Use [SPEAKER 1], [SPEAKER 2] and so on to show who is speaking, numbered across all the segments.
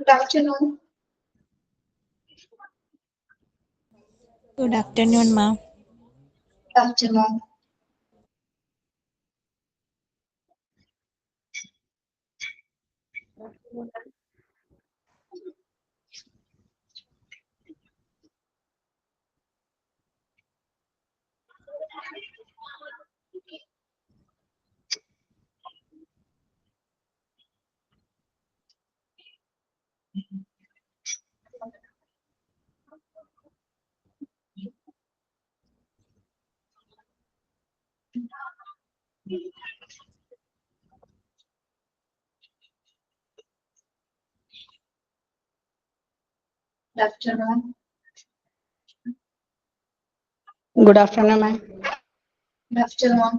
[SPEAKER 1] Good afternoon.
[SPEAKER 2] Good afternoon, ma'am.
[SPEAKER 1] Good afternoon. Good afternoon.
[SPEAKER 3] Good afternoon, ma'am.
[SPEAKER 1] Good afternoon.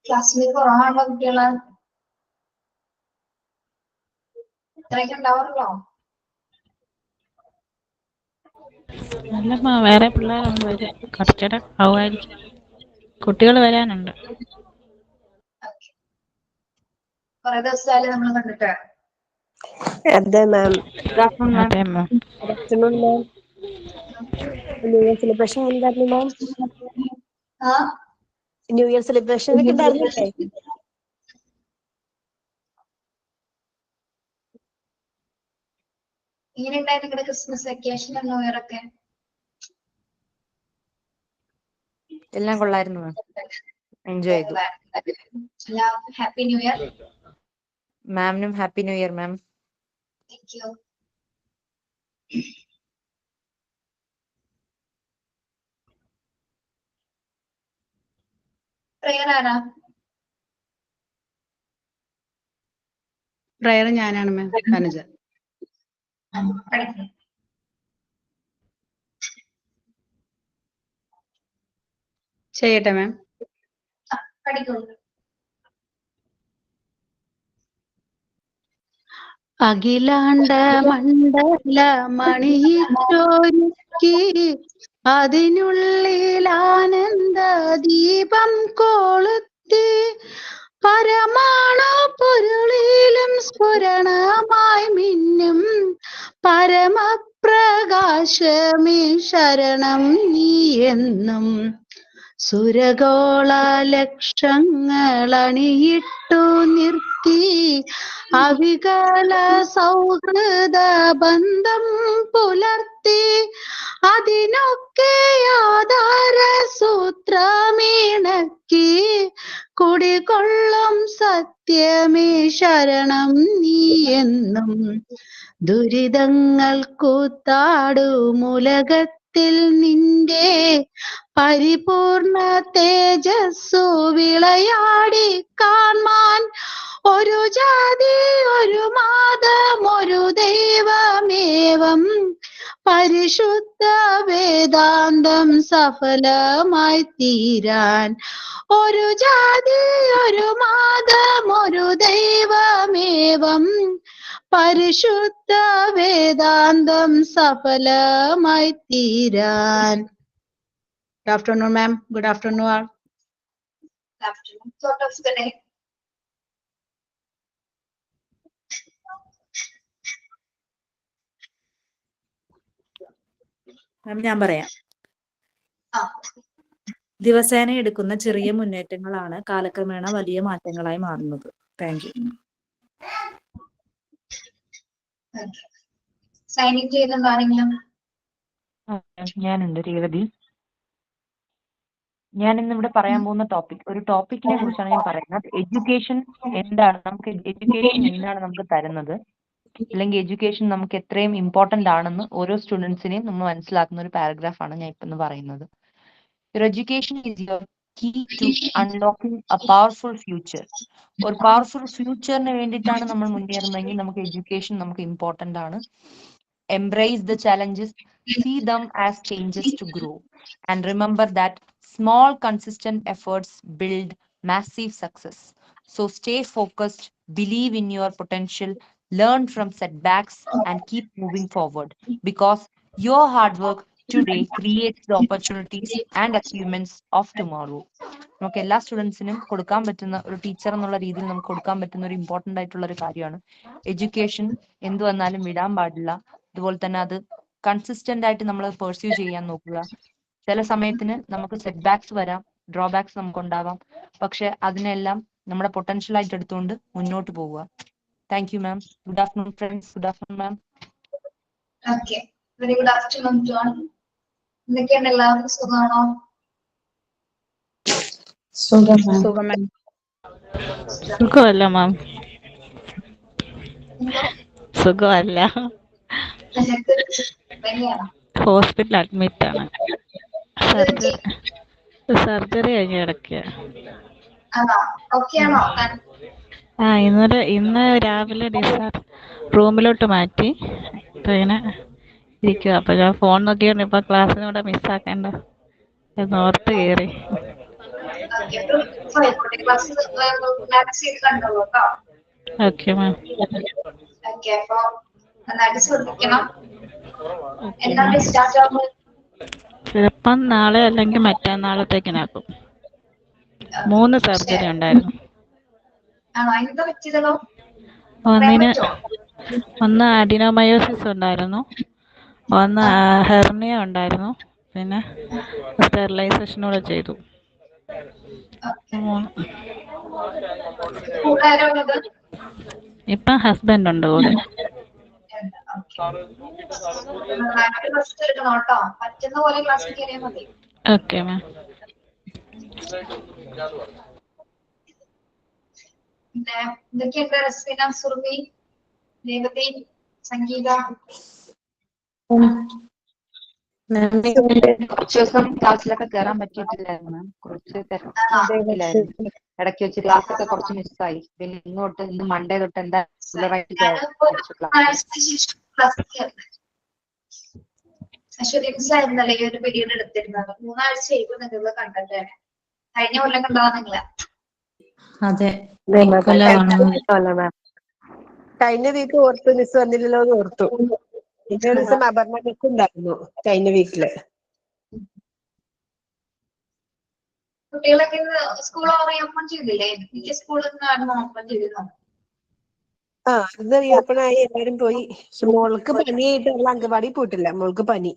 [SPEAKER 1] ക്ലാസ്സിൽ കുറവാണല്ലോ കുട്ടികള്. ഇത്രയൊക്കെ ഉണ്ടാവാറുള്ളോ?
[SPEAKER 2] അല്ലമ്മ, വേറെ പിള്ളേരുണ്ട് വരെ കുറച്ചുകൂടെ ആവുമായിരിക്കും. കുട്ടികൾ വരാനുണ്ട്.
[SPEAKER 1] കുറെ ദിവസമായാലും നമ്മൾ കണ്ടിട്ട്.
[SPEAKER 4] അതെ മാം.
[SPEAKER 2] അതെ ma'am.
[SPEAKER 4] Good afternoon ma'am. New year celebration എന്തായിരുന്നു മാം? ന്യൂ ഇയർ സെലിബ്രേഷൻ ഒക്കെ ഉണ്ടായിരുന്നില്ലേ?
[SPEAKER 1] ഇങ്ങനെ ഉണ്ടായി നിങ്ങളുടെ ക്രിസ്മസ് വെക്കേഷൻ ന്യൂ ഇയർ ഒക്കെ?
[SPEAKER 5] എല്ലാം കൊള്ളായിരുന്നു മാം. എൻജോയ് ചെയ്തു.
[SPEAKER 1] Happy new year.
[SPEAKER 5] മാമിനും happy new year ma'am.
[SPEAKER 1] Thank you. Prayer ആരാ?
[SPEAKER 3] പ്രയർ ഞാനാണ് മാം, തനുജ. ചെയ്യട്ടെ മാം.
[SPEAKER 1] പഠിക്കുന്നു.
[SPEAKER 3] അഖിലാണ്ട മണ്ഡല മണിയിച്ചൊരുക്കി അതിനുള്ളിൽ ആനന്ദ ദീപം കൊളുത്തി പരമാണു പൊരുളിലും സ്ഫുരണമായി മിന്നും പരമപ്രകാശമേ ശരണം നീ എന്നും. സുരഗോള ലക്ഷങ്ങളണിയിട്ടു നിർത്തി അവികല സൗഹൃദ ബന്ധം പുലർത്തി അതിനൊക്കെ ആധാര സൂത്രമിണക്കി കുടികൊള്ളും സത്യമേ ശരണം നീ എന്നും. ദുരിതങ്ങൾ കൂത്താടുമുലകത്തിൽ നിന്റെ പരിപൂർണ തേജസ്സു വിളയാടി കാൺമാൻ ഒരു ജാതി ഒരു മാതം ഒരു ദൈവമേവം പരിശുദ്ധ വേദാന്തം സഫലമായി തീരാൻ. ഒരു ജാതി ഒരു മാതം ഒരു ദൈവമേവം പരിശുദ്ധ വേദാന്തം സഫലമായി തീരാൻ. Good afternoon, ma'am. Good afternoon, all.
[SPEAKER 1] Afternoon. Thought of the day.
[SPEAKER 6] ഞാൻ പറയാം.
[SPEAKER 1] Ah.
[SPEAKER 6] ദിവസേന എടുക്കുന്ന ചെറിയ മുന്നേറ്റങ്ങളാണ് കാലക്രമേണ വലിയ മാറ്റങ്ങളായി മാറുന്നത്. Thank you.
[SPEAKER 1] സൈനിങ് ചെയ്യുന്നുണ്ടോ ആരെങ്കിലും?
[SPEAKER 5] ഞാനുണ്ട് രേവതി. ഞാൻ ഇന്നിവിടെ പറയാൻ പോകുന്ന ഒരു ടോപ്പിക്കിനെ കുറിച്ചാണ് ഞാൻ പറയുന്നത്. എഡ്യൂക്കേഷൻ എന്താണ് നമുക്ക് തരുന്നത്, അല്ലെങ്കിൽ എഡ്യൂക്കേഷൻ നമുക്ക് എത്രയും ഇമ്പോർട്ടന്റ് ആണെന്ന് ഓരോ സ്റ്റുഡൻസിനെയും നമ്മൾ മനസ്സിലാക്കുന്ന ഒരു പാരഗ്രാഫാണ് ഞാൻ ഇപ്പം പറയുന്നത്. Your education is your key to unlocking a powerful future. ഒരു പവർഫുൾ ഫ്യൂച്ചറിന് വേണ്ടിയിട്ടാണ് നമ്മൾ മുന്നേറുന്നതെങ്കിൽ നമുക്ക് എഡ്യൂക്കേഷൻ നമുക്ക് ഇമ്പോർട്ടന്റ് ആണ്. Embrace the challenges, see them as changes to grow, and remember that small consistent efforts build massive success. So stay focused, believe in your potential, learn from setbacks and keep moving forward, because your hard work today creates the opportunities and achievements of tomorrow. നമുക്ക് എല്ലാ സ്റ്റുഡൻസിനും കൊടുക്കാൻ പറ്റുന്ന ഒരു teacher എന്നുള്ള രീതിയിൽ നമുക്ക് കൊടുക്കാൻ പറ്റുന്ന ഒരു ഇമ്പോർട്ടന്റ് ആയിട്ടുള്ള ഒരു കാര്യമാണ് എഡ്യൂക്കേഷൻ. എന്ത് വന്നാലും വിടാൻ പാടില്ല. അതുപോലെ തന്നെ അത് കൺസിസ്റ്റന്റ് ആയിട്ട് നമ്മൾ പെർസ്യൂ ചെയ്യാൻ നോക്കുക. ചില സമയത്തിന് നമുക്ക് സെറ്റ് ബാക്സ് വരാം, ഡ്രോബാക്സ് നമുക്ക് ഉണ്ടാവാം, പക്ഷെ അതിനെല്ലാം നമ്മുടെ പൊട്ടൻഷ്യൽ ആയിട്ട് എടുത്തുകൊണ്ട് മുന്നോട്ട് പോവുക. Thank you ma'am. Good afternoon friends. Good afternoon ma'am.
[SPEAKER 1] Okay, very good afternoon John. എന്തൊക്കെയാണ്, എല്ലാവർക്കും സുഖമാണോ?
[SPEAKER 2] സുഖമല്ല മാം, സുഖമല്ല. ഹോസ്പിറ്റൽ അഡ്മിറ്റ് ആണ്. സർജറി കഴിഞ്ഞ് കിടക്കുക. ഇന്ന് രാവിലെ ഡിസ്ചാർജ് റൂമിലോട്ട് മാറ്റി. ഇപ്പൊ ഇങ്ങനെ ഇരിക്കുക. അപ്പൊ ഞാൻ ഫോൺ നോക്കിയാണ് ഇപ്പൊ ക്ലാസ്സിനൂടെ മിസ്സാക്കണ്ട എന്നോർത്ത് കയറി. Okay ma'am. ചിലപ്പം നാളെ അല്ലെങ്കിൽ മറ്റന്നാളത്തേക്കിനാക്കും. 3 സർജറി ഉണ്ടായിരുന്നു. ഒന്ന് അഡിനോമയോസിസ് ഉണ്ടായിരുന്നു, ഒന്ന് ഹെർണിയ ഉണ്ടായിരുന്നു, പിന്നെ സ്റ്റെറിലൈസേഷനൂടെ ചെയ്തു. ഇപ്പം ഹസ്ബൻഡ് ഉണ്ട് കൂടെ. Okay ma'am.
[SPEAKER 1] പിന്നെ എന്തൊക്കെയുണ്ട് റസ്മീന, സുർമി, രേവതി, സംഗീത?
[SPEAKER 5] കുറച്ച് ദിവസം ക്ലാസ്സിലൊക്കെ കയറാൻ പറ്റിയിട്ടില്ലായിരുന്നു മാം. കുറച്ച് തിരക്കിലായിരുന്നു. ഇടയ്ക്ക് വെച്ച് ക്ലാസ് ഒക്കെ കുറച്ച് മിസ്സായി. പിന്നെ ഇന്ന് മൺഡേ തൊട്ട് എന്താ
[SPEAKER 1] ആയിരുന്നല്ലേ ഈ ഒരു പീരീഡ് എടുത്തിരുന്നത്. 3 ആഴ്ചയായിരുന്നു നിങ്ങൾ കണ്ടത്. കഴിഞ്ഞ കൊല്ലം കണ്ടതാ നിങ്ങളെ?
[SPEAKER 7] അതെ,
[SPEAKER 4] കഴിഞ്ഞ വീക്ക് ഓർത്തു, മിസ് വന്നില്ലല്ലോ എന്ന് ഓർത്തു. ഇന്നേ ദിവസം അപർണ മിസ് ഉണ്ടായിരുന്നു കഴിഞ്ഞ വീക്കില്.
[SPEAKER 1] കുട്ടികളൊക്കെ സ്കൂൾ ഓപ്പൺ ചെയ്തില്ലേ? ഈ സ്കൂളിൽ നിന്നായിരുന്നു ഓപ്പൺ ചെയ്തിരുന്നു.
[SPEAKER 4] ഇന്ന് റീഓപ്പൺ ആയി, എല്ലാരും പോയി. മോൾക്ക് പനിയായിട്ട് അവൾ അംഗൻവാടി പോയിട്ടില്ല. മോൾക്ക് പനി,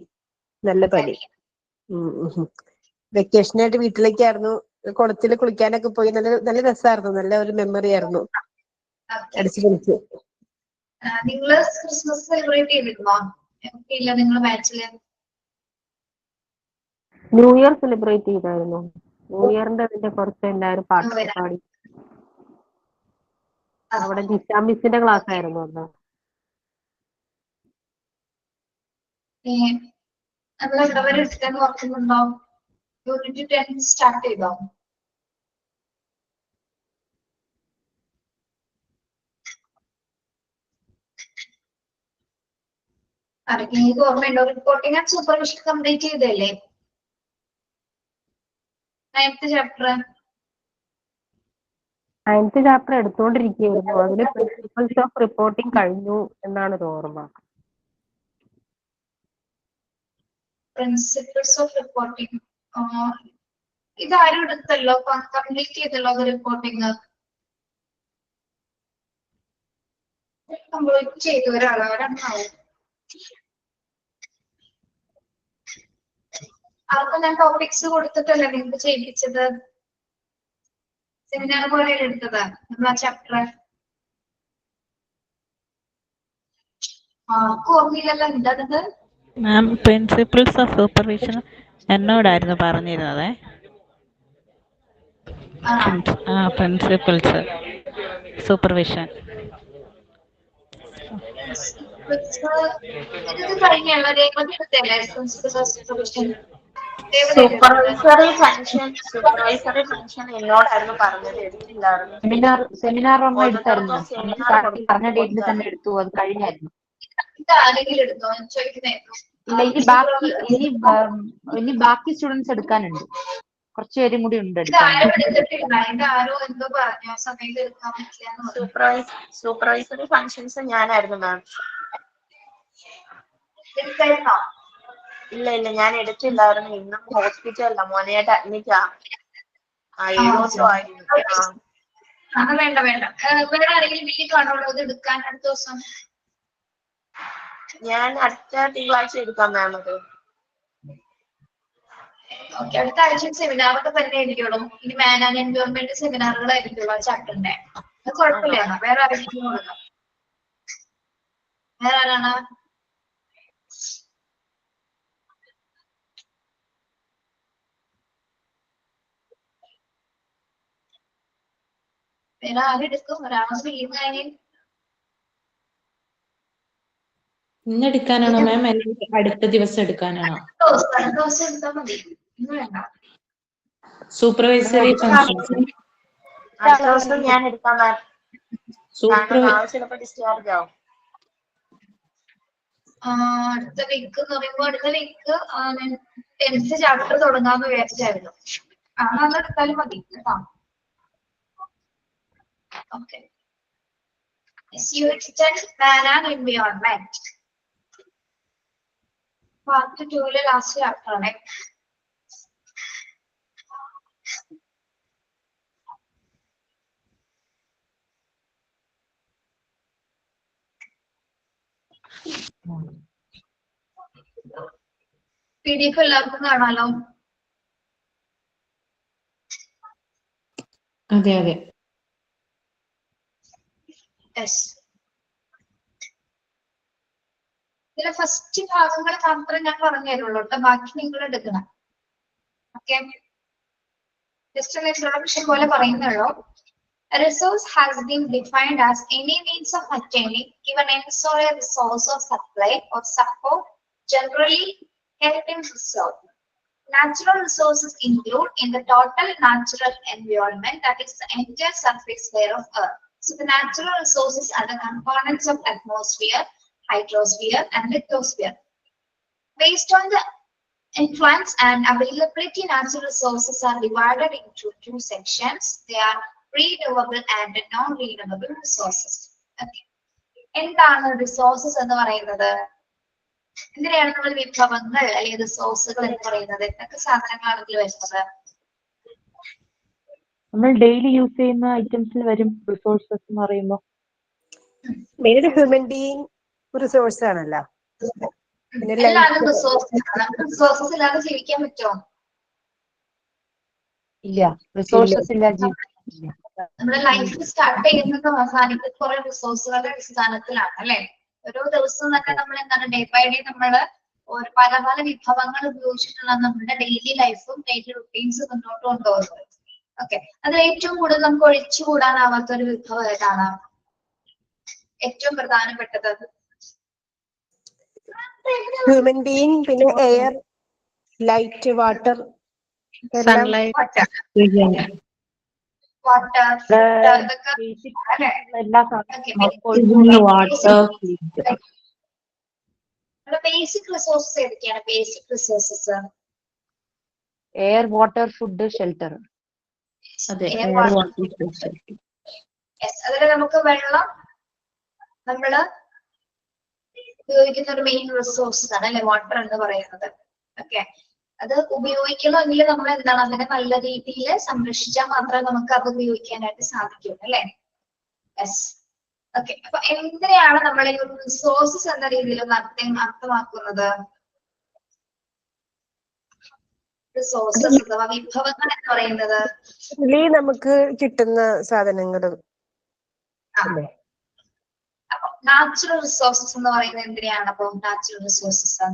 [SPEAKER 4] നല്ല പനി. വെക്കേഷനായിട്ട് വീട്ടിലേക്കായിരുന്നു. കുളത്തിൽ കുളിക്കാനൊക്കെ പോയി. നല്ല രസമായിരുന്നു. നല്ല ഒരു മെമ്മറി ആയിരുന്നു. അടിച്ചു പൊളിച്ചു.
[SPEAKER 1] നിങ്ങള് ക്രിസ്മസ് സെലിബ്രേറ്റ് ചെയ്തിരുന്നോ? ഇല്ല, നിങ്ങള് ബാച്ചില്
[SPEAKER 4] ന്യൂ ഇയർ സെലിബ്രേറ്റ് ചെയ്തായിരുന്നു. ന്യൂ ഇയറിന്റെ അതിന്റെ കുറച്ച് എല്ലാവരും പാട്ടൊക്കെ പാടി. അവിടെ ജിഷ മിസ്സിന്റെ ക്ലാസ് ആയിരുന്നു അന്ന്.
[SPEAKER 1] നമ്മൾ എവിടെ വരെ എടുക്കാൻ ഓർക്കുന്നുണ്ടോ? യൂണിറ്റ് 10 സ്റ്റാർട്ട് ചെയ്തോ? ആർക്കെങ്കിലും ഓർമ്മയുണ്ടോ? റിപ്പോർട്ടിംഗ് ആൻഡ് സൂപ്പർവിഷൻ കംപ്ലീറ്റ് ചെയ്തല്ലേ 9th ചാപ്റ്റർ?
[SPEAKER 4] 9th chapter എടുത്തുകൊണ്ടിരിക്കുകയായിരുന്നു. അതിൽ പ്രിൻസിപ്പിൾസ് ഓഫ് റിപ്പോർട്ടിംഗ് കഴിഞ്ഞു എന്നാണ് ഒരു ഓർമ്മ.
[SPEAKER 1] പ്രിൻസിപ്പിൾസ് ഓഫ് റിപ്പോർട്ടിംഗ് ഇതാരും എടുത്തല്ലോ, കംപ്ലീറ്റ് ചെയ്തല്ലോ അത് റിപ്പോർട്ടിംഗ്. കംപ്ലീറ്റ് ചെയ്തു ഒരാളാവും. അവർക്ക് ഞാൻ ടോപ്പിക്സ് കൊടുത്തിട്ടല്ലേ നിങ്ങൾക്ക് ചെയ്യിപ്പിച്ചത്? സെമിനാർ പോലെ എടുത്തതാ നമ്മൾ ആ ചാപ്റ്റർ. ആർക്കും ഓർമ്മയില്ലല്ലോ എന്താണത്?
[SPEAKER 2] മാം പ്രിൻസിപ്പിൾസ് ഓഫ് സൂപ്പർവിഷൻ എന്നോടായിരുന്നു പറഞ്ഞിരുന്നത്. പ്രിൻസിപ്പിൾസ് സൂപ്പർവിഷൻ
[SPEAKER 1] ഇത് കഴിഞ്ഞല്ലോ രേവതി എടുത്തല്ലേ principles of supervision?
[SPEAKER 8] Supervisory function എന്നോടായിരുന്നു പറഞ്ഞത്, എടുത്തില്ലായിരുന്നു.
[SPEAKER 5] സെമിനാർ നമ്മൾ എടുത്തായിരുന്നു. പറഞ്ഞ ഡേറ്റിൽ തന്നെ എടുത്തു. അത് കഴിഞ്ഞായിരുന്നു.
[SPEAKER 1] ഇത് ആരെങ്കിലും എടുത്തോ ചോദിക്കുന്നതായിരുന്നു.
[SPEAKER 5] ഇല്ല, ഇനി ബാക്കി സ്റ്റുഡൻസ് എടുക്കാനുണ്ട്. കുറച്ച് പേരും കൂടി ഉണ്ട് എടുക്കാൻ.
[SPEAKER 1] ഇതാരോ എന്തോ പറഞ്ഞു സമയത്ത് എടുക്കാൻ പറ്റില്ല.
[SPEAKER 8] സൂപ്പർവൈസറി ഫംഗ്ഷൻസ് ഞാനായിരുന്നു മാം.
[SPEAKER 1] എടുത്തായിരുന്നോ?
[SPEAKER 8] ഇല്ല ഞാൻ എടുത്തില്ലായിരുന്നു. ഇന്നും ഹോസ്പിറ്റലില്ല, മോനെയായിട്ട് അഡ്മിറ്റാ. 7 ദിവസം ആയിരുന്നു.
[SPEAKER 1] വേണ്ട വേറെ ആരെങ്കിലും വീട്ടിൽ കാണുള്ളൂ ഇത് എടുക്കാൻ അടുത്ത ദിവസം?
[SPEAKER 8] ഞാൻ അടുത്ത തിങ്കളാഴ്ച എടുക്കാം മാം അത്.
[SPEAKER 1] ഓക്കെ, അടുത്ത ആഴ്ച സെമിനാറൊക്കെ തന്നെ ആയിരിക്കുള്ളൂ. ഇനി മാൻ ആൻഡ് എൻവയോൺമെന്റ് സെമിനാറുകളായിരിക്കുള്ളൂ ആ ചാപ്റ്ററിന്റെ. അത് കുഴപ്പമില്ല. വേറെ ആരെങ്കിലും കൊടുക്കാം? വേറെ ആരാണ്? വേറെ ആരെടുക്കും? ഒരാളെ ലീവ് കഴിഞ്ഞ്
[SPEAKER 7] ഇന്നെടുക്കാനാണോ മാം? അല്ലെങ്കിൽ അടുത്ത ദിവസം എടുക്കാനാണോ?
[SPEAKER 1] അടുത്ത ദിവസം എടുത്താൽ മതി, ഇന്ന് വേണ്ട.
[SPEAKER 7] സൂപ്പർവൈസറി ഫംഗ്ഷൻസ്
[SPEAKER 8] അടുത്ത ദിവസം ഞാൻ എടുക്കാം മാം. നാളെ ചിലപ്പോൾ ഡിസ്ചാർജ് ആവും.
[SPEAKER 1] അടുത്ത വീക്ക് എന്ന് പറയുമ്പോ അടുത്ത വീക്ക് 10th ചാപ്റ്റർ തുടങ്ങാന്ന് വിചാരിച്ചായിരുന്നു. അത് എടുത്താലും മതി കേട്ടോ. Okay, Man and Environment part 2 last chapter ആണ്. PDF എല്ലാവർക്കും കാണാലോ?
[SPEAKER 7] അതെ.
[SPEAKER 1] ഇതിലെ ഫസ്റ്റ് ഭാഗങ്ങൾ മാത്രമേ ഞാൻ പറഞ്ഞു തരുള്ളൂ കേട്ടോ, ബാക്കി നിങ്ങൾ എടുക്കണം. ഓക്കെ, ജസ്റ്റ് ഒരു ഇൻട്രൊഡക്ഷൻ പോലെ പറയുന്നുള്ളൂ. A resource has been defined as any means of attaining given ends or a resource of supply or support, generally held in reserve. Natural resources include in the total natural environment, that is the entire surface layer of Earth. So the natural resources are the components of atmosphere, hydrosphere, and lithosphere. Based on the influence and availability, natural resources are divided into 2 sections. They are renewable and non-renewable resources. Okay. എന്താണ് resources എന്ന് പറയുന്നത്? എന്തിനാണ് നമ്മൾ വിഭവങ്ങൾ അല്ലെങ്കിൽ റിസോഴ്സുകൾ എന്ന് പറയുന്നത്? എന്തൊക്കെ സാധനങ്ങളാണ് ഇതിൽ വരുന്നത്?
[SPEAKER 5] നമ്മൾ ഡെയിലി യൂസ് ചെയ്യുന്ന ഐറ്റംസിൽ വരും റിസോഴ്സസ് എന്ന് പറയുമ്പോൾ.
[SPEAKER 4] മെയിൻ ഹ്യൂമൻ ബീയിങ് റിസോഴ്സ് ആണല്ലോ.
[SPEAKER 1] എല്ലാവരും റിസോഴ്സസ് ഇല്ലാതെ ജീവിക്കാൻ പറ്റുമോ?
[SPEAKER 5] ഇല്ല, റിസോഴ്സസ് ഇല്ല.
[SPEAKER 1] നമ്മുടെ ലൈഫ് സ്റ്റാർട്ട് ചെയ്യുന്നത് അവസാനിക്കുന്ന കുറെ റിസോഴ്സുകളുടെ അടിസ്ഥാനത്തിലാണ് അല്ലെ? ഓരോ ദിവസവും തന്നെ നമ്മൾ എന്താണ് ഡേ ബൈ ഡേ നമ്മള് പല പല വിഭവങ്ങൾ ഉപയോഗിച്ചിട്ടുള്ള നമ്മുടെ ഡെയിലി ലൈഫും ഡെയിലി റുട്ടീൻസും മുന്നോട്ട് കൊണ്ടുപോകുന്നത്. ഓക്കെ, അതിൽ ഏറ്റവും കൂടുതൽ നമുക്ക് ഒഴിച്ചുകൂടാനാവാത്ത ഒരു വിഭവം ഏതാണ്? ഏറ്റവും പ്രധാനപ്പെട്ടത്
[SPEAKER 4] ഹ്യൂമൻ ബീയിങ്, പിന്നെ air, light, water,
[SPEAKER 2] sunlight,
[SPEAKER 1] water,
[SPEAKER 5] എല്ലാ
[SPEAKER 7] വാട്ടർ,
[SPEAKER 1] നമ്മുടെ ബേസിക് റിസോഴ്സസ് ഏതൊക്കെയാണ്? Basic resources
[SPEAKER 5] air, water, food, shelter.
[SPEAKER 7] അതെ,
[SPEAKER 1] air,
[SPEAKER 7] air,
[SPEAKER 1] water,
[SPEAKER 7] water, shelter.
[SPEAKER 1] അതിൽ നമുക്ക് വെള്ളം നമ്മള് ഉപയോഗിക്കുന്ന ഒരു മെയിൻ റിസോഴ്സ് ആണ് അല്ലെ വാട്ടർ എന്ന് പറയുന്നത്. ഓക്കെ, അത് ഉപയോഗിക്കണമെങ്കിൽ നമ്മൾ എന്താണ് അതിനെ നല്ല രീതിയിൽ സംരക്ഷിച്ചാൽ മാത്രമേ നമുക്ക് അത് ഉപയോഗിക്കാനായിട്ട് സാധിക്കുള്ളൂ അല്ലെ. യെസ്. ഓക്കെ, അപ്പൊ എന്തിനാണ് നമ്മൾ ഈ റിസോഴ്സസ് എന്ന രീതിയിൽ അർത്ഥമാക്കുന്നത്? റിസോഴ്സസ് അഥവാ വിഭവങ്ങൾ എന്ന് പറയുന്നത്
[SPEAKER 4] നമുക്ക് കിട്ടുന്ന സാധനങ്ങൾ.
[SPEAKER 1] അപ്പൊ നാച്ചുറൽ റിസോഴ്സസ് എന്ന് പറയുന്നത് എന്തിനാണ്? അപ്പൊ നാച്ചുറൽ റിസോഴ്സസ്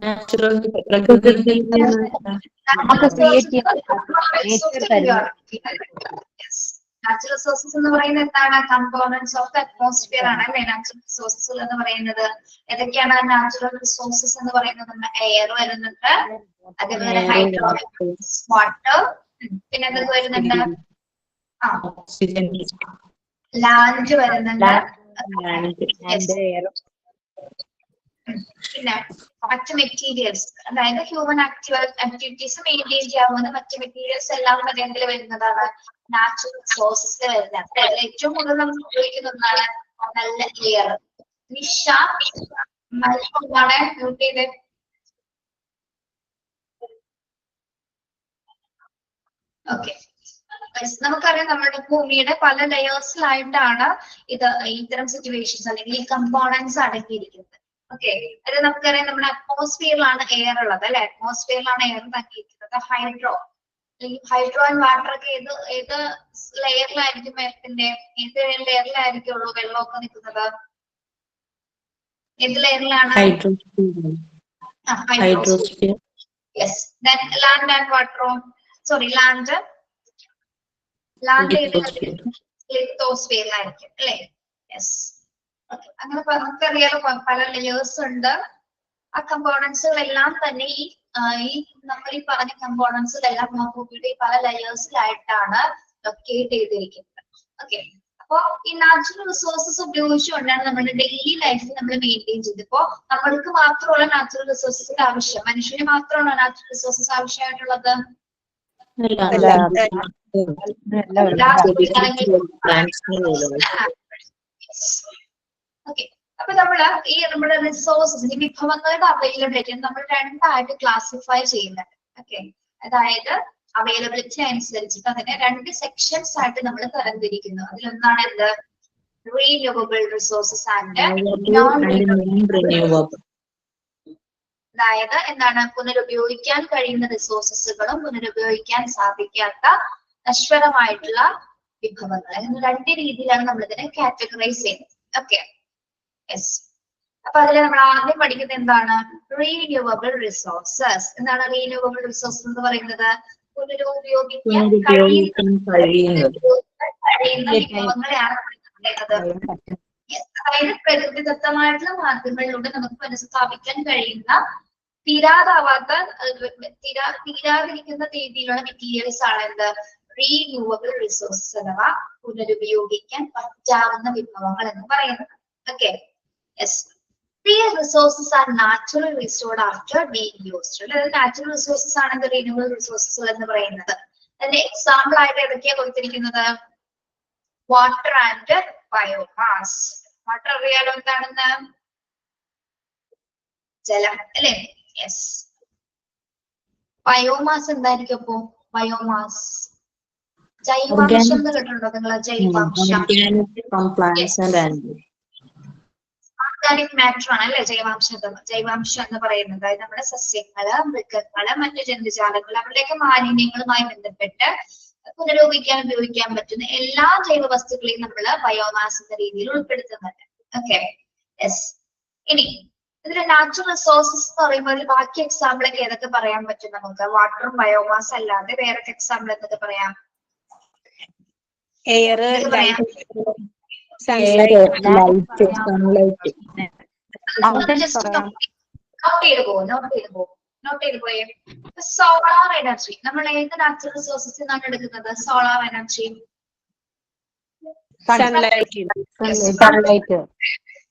[SPEAKER 7] നാച്ചുറൽ പ്രകൃതിയിൽ നിന്ന്
[SPEAKER 1] നാച്ചുറൽ റിസോഴ്സസ് എന്ന് പറയുന്നത് എന്താണ്? കമ്പോണൻസ് ഓഫ് ദ അറ്റ്മോസ്ഫിയർ ആണ് അല്ലെ നാച്ചുറൽ റിസോഴ്സസ് എന്ന് പറയുന്നത്. ഏതൊക്കെയാണ് നാച്ചുറൽ റിസോഴ്സസ് എന്ന് പറയുന്നത്? എയർ വരുന്നുണ്ട്, അതേപോലെ ഹൈഡ്രോ, വാട്ടർ, പിന്നെ എന്തൊക്കെ വരുന്നുണ്ട്?
[SPEAKER 7] ഓക്സിജൻ,
[SPEAKER 1] ലാൻഡ് വരുന്നുണ്ട്, പിന്നെ മറ്റ് മെറ്റീരിയൽസ്, അതായത് ഹ്യൂമൻ ആക്ടിവിറ്റീസ് മെയിൻറ്റെയിൻ ചെയ്യാവുന്ന മറ്റ് മെറ്റീരിയൽസ് എല്ലാം അതിൽ വരുന്നതാണ് നാച്ചുറൽ റിസോഴ്സസ് വരുന്നത്. അതിൽ ഏറ്റവും കൂടുതൽ നമ്മൾ ഉപയോഗിക്കുന്ന ഒന്നാണ് നല്ല എയർ. നിഷ എന്താണ് മ്യൂട്ട് ചെയ്ത്? ഓക്കെ, നമുക്കറിയാം നമ്മുടെ ഭൂമിയുടെ പല ലെയേഴ്സിലായിട്ടാണ് ഇത്തരം സിറ്റുവേഷൻസ് അല്ലെങ്കിൽ ഈ കമ്പോണൻസ് അടങ്ങിയിരിക്കുന്നത്. ഓക്കെ, അത് നമുക്കറിയാം നമ്മുടെ അറ്റ്മോസ്ഫിയറിലാണ് എയർ ഉള്ളത് അല്ലെ. അറ്റ്മോസ്ഫിയറിലാണ് എയർ തങ്ങിയിരിക്കുന്നത്. ഹൈഡ്രോ ആൻഡ് വാട്ടർ ഒക്കെ ഏത് ലെയറിലായിരിക്കും എയറിന്റെ? ഏത് ലെയറിലായിരിക്കുള്ളൂ വെള്ളമൊക്കെ നിൽക്കുന്നത്? ഏത് ലെയറിലാണ്?
[SPEAKER 7] ഹൈഡ്രോസ്ഫിയർ.
[SPEAKER 1] യെസ്. ലാൻഡ് ആൻഡ് വാട്ടറോ? സോറി, ലാൻഡ് ലിത്തോസ്ഫിയറിലായിരിക്കും അല്ലെ. യെസ്. അങ്ങനെ നമുക്കറിയാലോ പല ലെയേഴ്സ് ഉണ്ട്. ആ കമ്പോണൻസുകളെല്ലാം തന്നെ ഈ നമ്മൾ ഈ പറഞ്ഞ കമ്പോണൻസുകളെല്ലാം ഭൂമിയുടെ പല ലെയേഴ്സിലായിട്ടാണ് ലൊക്കേറ്റ് ചെയ്തിരിക്കുന്നത്. ഓക്കെ, അപ്പൊ ഈ നാച്ചുറൽ റിസോഴ്സസ് ഉപയോഗിച്ചുകൊണ്ടാണ് നമ്മുടെ ഡെയിലി ലൈഫ് നമ്മൾ മെയിൻറ്റെയിൻ ചെയ്തത്. ഇപ്പോ നമ്മൾക്ക് മാത്രമുള്ള നാച്ചുറൽ റിസോഴ്സസിന്റെ ആവശ്യം, മനുഷ്യന് മാത്രമാണോ നാച്ചുറൽ റിസോഴ്സസ് ആവശ്യമായിട്ടുള്ളത്? ഓക്കെ, അപ്പൊ നമ്മുടെ റിസോഴ്സസ്, ഈ വിഭവങ്ങളുടെ അവൈലബിലിറ്റി നമ്മൾ രണ്ടായിട്ട് ക്ലാസിഫൈ ചെയ്യുന്നുണ്ട്. ഓക്കെ, അതായത് അവൈലബിലിറ്റി അനുസരിച്ചിട്ട് അതിനെ 2 സെക്ഷൻസ് ആയിട്ട് നമ്മൾ തരംതിരിക്കുന്നു. അതിലൊന്നാണ് എന്ത്? Renewable resources and non renewable. അതായത് എന്താണ്? പുനരുപയോഗിക്കാൻ കഴിയുന്ന റിസോഴ്സസുകളും പുനരുപയോഗിക്കാൻ സാധിക്കാത്ത നശ്വരമായിട്ടുള്ള വിഭവങ്ങൾ. അങ്ങനെ 2 രീതിയിലാണ് നമ്മൾ ഇതിനെ കാറ്റഗറൈസ് ചെയ്യുന്നത്. Okay, yes. അപ്പൊ അതിൽ നമ്മൾ ആദ്യം പഠിക്കുന്നത് എന്താണ്? Renewable resources. എന്താണ് റീന്യൂവബിൾ റിസോഴ്സസ് എന്ന് പറയുന്നത്? പുനരുപയോഗിക്കാൻ കഴിയുന്ന വിഭവങ്ങളെയാണ് പറയുന്നത്. അതായത് പ്രകൃതിദത്തമായിട്ടുള്ള മാർഗങ്ങളിലൂടെ നമുക്ക് പുനഃസ്ഥാപിക്കാൻ കഴിയുന്ന തീരാതിരിക്കുന്ന രീതിയിലുള്ള മെറ്റീരിയൽസ് ആണ് എന്ത്? റീന്യൂവബിൾ റിസോഴ്സസ് അഥവാ പുനരുപയോഗിക്കാൻ പറ്റാവുന്ന വിഭവങ്ങൾ എന്ന് പറയുന്നത്. Okay, yes. These resources are naturally restored after being used. അതായത് നാച്ചുറൽ റിസോഴ്സസ് ആണ് എന്ത്? റീന്യൂവബിൾ റിസോഴ്സസ് എന്ന് പറയുന്നത്. അതിന്റെ എക്സാമ്പിൾ ആയിട്ട് ഏതൊക്കെയാ കൊടുത്തിരിക്കുന്നത്? Water and biomass. വാട്ടർ അറിയാലോ എന്താണെന്ന്? ജലം അല്ലെ. യെസ്. ബയോമാസ് എന്തായിരിക്കും അപ്പോ? ബയോമാസ് ജൈവാംശം എന്ന് കേട്ടിട്ടുണ്ടോ നിങ്ങൾ? ജൈവാംശം ഓർഗാനിക് മാറ്റർ ആണ് അല്ലെ ജൈവാംശം എന്ന് പറയുന്നത്. അതായത് നമ്മുടെ സസ്യങ്ങള്, മൃഗങ്ങള്, മറ്റു ജന്തുജാലങ്ങൾ, അവരുടെയൊക്കെ മാലിന്യങ്ങളുമായി ബന്ധപ്പെട്ട് ഉപയോഗിക്കാൻ പറ്റുന്ന എല്ലാ ജൈവ വസ്തുക്കളെയും നമ്മൾ ബയോമാസ് എന്ന രീതിയിൽ ഉൾപ്പെടുത്തുന്നുണ്ട്. Okay, yes. ഇനി ഇതിലെ നാച്ചുറൽ റിസോഴ്സസ് എന്ന് പറയുമ്പോൾ ബാക്കി എക്സാമ്പിൾ ഒക്കെ ഏതൊക്കെ പറയാൻ പറ്റും നമുക്ക്? വാട്ടറും ബയോമാസ് അല്ലാതെ വേറെ എക്സാമ്പിൾ എന്തൊക്കെ പറയാം?
[SPEAKER 4] എയർ,
[SPEAKER 1] നോട്ട് ചെയ്ത് പോയേ. സോളാർ എനർജി നമ്മൾ ഏത് നാച്ചുറൽ റിസോഴ്സസ് നിന്നാണ് എടുക്കുന്നത്? Solar energy.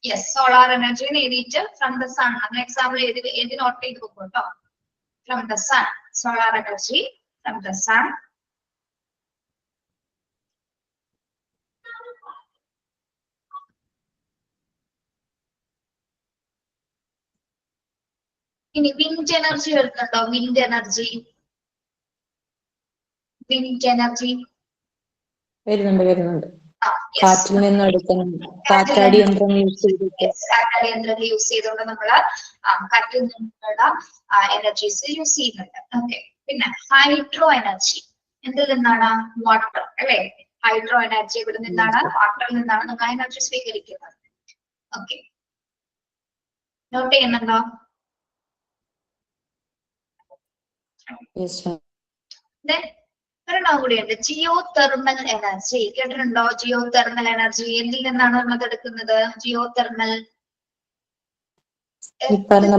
[SPEAKER 1] Yes, solar energy എഴുതിയിട്ട് ഫ്രം ദ സൺ. അങ്ങനെ എക്സാമ്പിൾ എഴുതി നോട്ട് ചെയ്ത് വെക്കും കേട്ടോ. From the sun, solar energy from the sun. ഇനി വിൻഡ് എനർജി വരുന്നുണ്ടോ? വിൻഡ് എനർജി, വിൻഡ് എനർജി
[SPEAKER 7] വരുന്നുണ്ട്. കാറ്റിൽ നിന്ന് എടുക്കണം, കാറ്റാടി യന്ത്രം യൂസ് ചെയ്തിട്ട്.
[SPEAKER 1] കാറ്റാടി യന്ത്രം യൂസ് ചെയ്തുകൊണ്ട് നമ്മള് കാറ്റിൽ നിന്നുള്ള എനർജീസ് യൂസ് ചെയ്യുന്നുണ്ട്. ഓക്കെ. പിന്നെ ഹൈഡ്രോ എനർജി എന്തിൽ നിന്നാണ്? വാട്ടർ അല്ലെ. ഹൈഡ്രോ എനർജി ഇവിടെ നിന്നാണ്, വാട്ടറിൽ നിന്നാണ് നമ്മൾ എനർജി സ്വീകരിക്കുന്നത്. ഓക്കെ, നോട്ട് ചെയ്യുന്നുണ്ടോ? ഒരെണ്ണം കൂടിയുണ്ട്, ജിയോ തെർമൽ എനർജി. കേട്ടിട്ടുണ്ടോ? ജിയോ തെർമൽ എനർജി എന്തിൽ നിന്നാണ് നമ്മൾ എടുക്കുന്നത്? ജിയോ തെർമൽ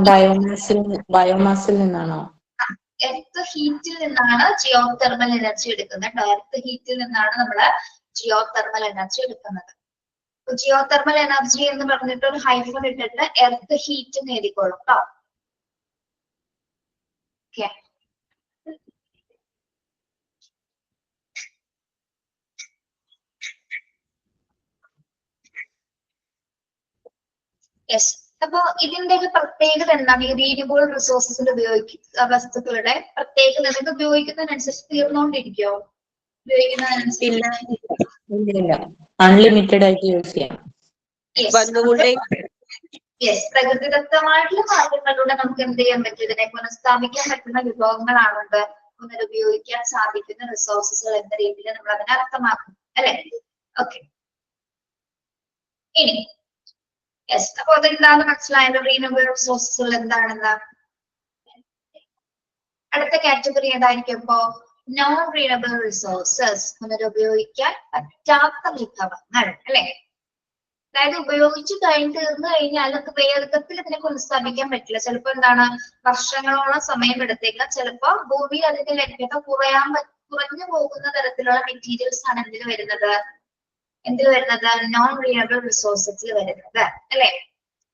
[SPEAKER 7] ബയോമാസിൽ നിന്നാണോ?
[SPEAKER 1] എർത്ത് ഹീറ്റിൽ നിന്നാണ് ജിയോ തെർമൽ എനർജി എടുക്കുന്നത്. എർത്ത് ഹീറ്റിൽ നിന്നാണ് നമ്മള് ജിയോ തെർമൽ എനർജി എടുക്കുന്നത്. ജിയോ തെർമൽ എനർജി എന്ന് പറഞ്ഞിട്ട് ഒരു ഹൈഫൺ ഇട്ടിട്ട് എർത്ത് ഹീറ്റ് എന്ന് എഴുതിക്കോളും കേട്ടോ. ഓക്കെ. യെസ്, അപ്പൊ ഇതിന്റെയൊക്കെ പ്രത്യേകത എന്താണ്? ഈ റീന്യൂവബിൾ റിസോഴ്സസിൽ ഉപയോഗിക്കുന്ന വസ്തുക്കളുടെ പ്രത്യേകത ഇത് ഉപയോഗിക്കുന്നതിനനുസരിച്ച് തീർന്നുകൊണ്ടിരിക്കോ? ഉപയോഗിക്കുന്നതിനനുസരിച്ച്
[SPEAKER 7] അൺലിമിറ്റഡ് ആയിട്ട് യൂസ് ചെയ്യാം.
[SPEAKER 1] യെസ്, പ്രകൃതിദത്തമായിട്ടുള്ള മാർഗങ്ങളിലൂടെ നമുക്ക് എന്ത് ചെയ്യാൻ പറ്റും? ഇതിനെ പുനഃസ്ഥാപിക്കാൻ പറ്റുന്ന വിഭവങ്ങളാണുണ്ട് പുനരുപയോഗിക്കാൻ സാധിക്കുന്ന റിസോഴ്സസുകൾ എന്ന രീതിയിൽ നമ്മൾ അതിനെ അർത്ഥമാക്കും അല്ലെ. ഓക്കെ. ഇനി യെസ്, അപ്പൊ അതെന്താന്ന് മനസ്സിലായല്ലോ? റീന്യൂവബിൾ റിസോഴ്സസുകൾ എന്താണെന്ന്. അടുത്ത കാറ്റഗറി ഏതായിരിക്കും ഇപ്പോ? നോൺ റീനബിൾ റിസോഴ്സസ്, പുനരുപയോഗിക്കാൻ പറ്റാത്ത വിഭവങ്ങൾ അല്ലെ. അതായത് ഉപയോഗിച്ച് തീർന്നു കഴിഞ്ഞാൽ നമുക്ക് വേഗത്തിൽ ഇതിനെ പുനഃസ്ഥാപിക്കാൻ പറ്റില്ല. ചിലപ്പോ എന്താണ്, വർഷങ്ങളോളം സമയം എടുത്തേക്കാം. ചിലപ്പോ ഭൂമിയിൽ അതിന്റെ ലഭ്യത കുറഞ്ഞു പോകുന്ന തരത്തിലുള്ള മെറ്റീരിയൽസ് ആണ് എന്തിൽ വരുന്നത്? നോൺ റീനബിൾ റിസോഴ്സസിൽ വരുന്നത് അല്ലെ.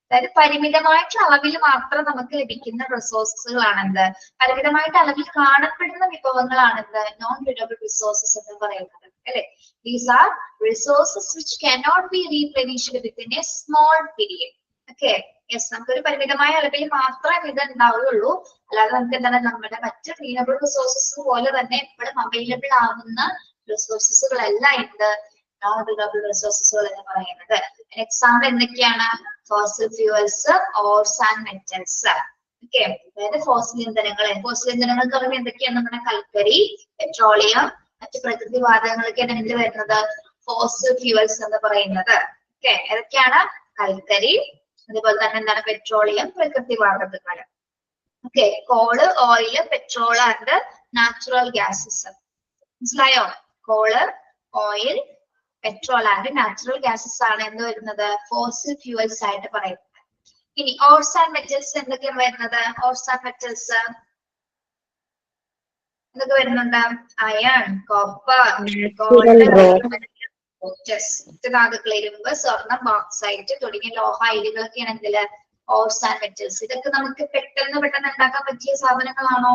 [SPEAKER 1] അതായത് പരിമിതമായിട്ടുള്ള അളവിൽ മാത്രം നമുക്ക് ലഭിക്കുന്ന റിസോഴ്സസുകളാണെന്ത്? പരിമിതമായിട്ട് അളവിൽ കാണപ്പെടുന്ന വിഭവങ്ങളാണെന്ത്? നോൺ റീനബിൾ റിസോഴ്സസ് എന്ന് പറയുന്നത് അല്ലെ. These are resources which cannot be replenished within a small period. Okay. Yes, നമുക്കൊരു പരിമിതമായ അളവിൽ മാത്രമേ ഇത് ഉണ്ടാവുകയുള്ളൂ. അല്ലാതെ നമുക്ക് എന്താണ് നമ്മുടെ മറ്റ് റീനബിൾ റിസോഴ്സസ് പോലെ തന്നെ എപ്പോഴും അവൈലബിൾ ആവുന്ന റിസോഴ്സസുകളല്ല എന്ത്? നോൺ റീനബിൾ റിസോഴ്സസുകൾ എന്ന് പറയുന്നത്. എക്സാമ്പിൾ എന്തൊക്കെയാണ്? Fossil fuels, ഓർസ് and metals. Okay. അതായത് ഫോസിൽ ഇന്ധനങ്ങൾ എന്ന് പറയുന്നത് എന്തൊക്കെയാണ്? നമ്മുടെ കൽക്കരി, പെട്രോളിയം, മറ്റ് പ്രകൃതിവാതകങ്ങളൊക്കെയാണ് എന്ത് വരുന്നത്? ഫോസിൽ ഫ്യൂവൽസ് എന്ന് പറയുന്നത്. ഓക്കെ. ഏതൊക്കെയാണ്? കൽക്കരി, അതുപോലെ തന്നെ എന്താണ്? പെട്രോളിയം, പ്രകൃതിവാതകങ്ങൾ. Okay. Coal, oil, petrol and natural gases. മനസ്സിലായോ? Coal, oil, petrol and natural gases ആണ് എന്ത് വരുന്നത്? ഫോസിൽ ഫ്യൂവൽസ് ആയിട്ട് പറയുന്നത്. ഇനി ഓർസ് ആൻഡ് മെറ്റൽസ് എന്തൊക്കെയാണ് വരുന്നത്? ഓർസ് ആൻഡ് മെറ്റൽസ് എന്തൊക്കെ വരുന്നുണ്ട്? അയൺ, കോപ്പർ, ഗോൾഡ്, ധാതുക്കൾ, ഇരുമ്പ്, സ്വർണം, ബോക്സൈറ്റ് തുടങ്ങിയ ലോഹ അയിരുകളൊക്കെയാണ് എന്തില്? ഓർസ് ആൻഡ് മെറ്റൽസ്. ഇതൊക്കെ നമുക്ക് പെട്ടെന്ന് ഉണ്ടാക്കാൻ പറ്റിയ സാധനങ്ങളാണോ?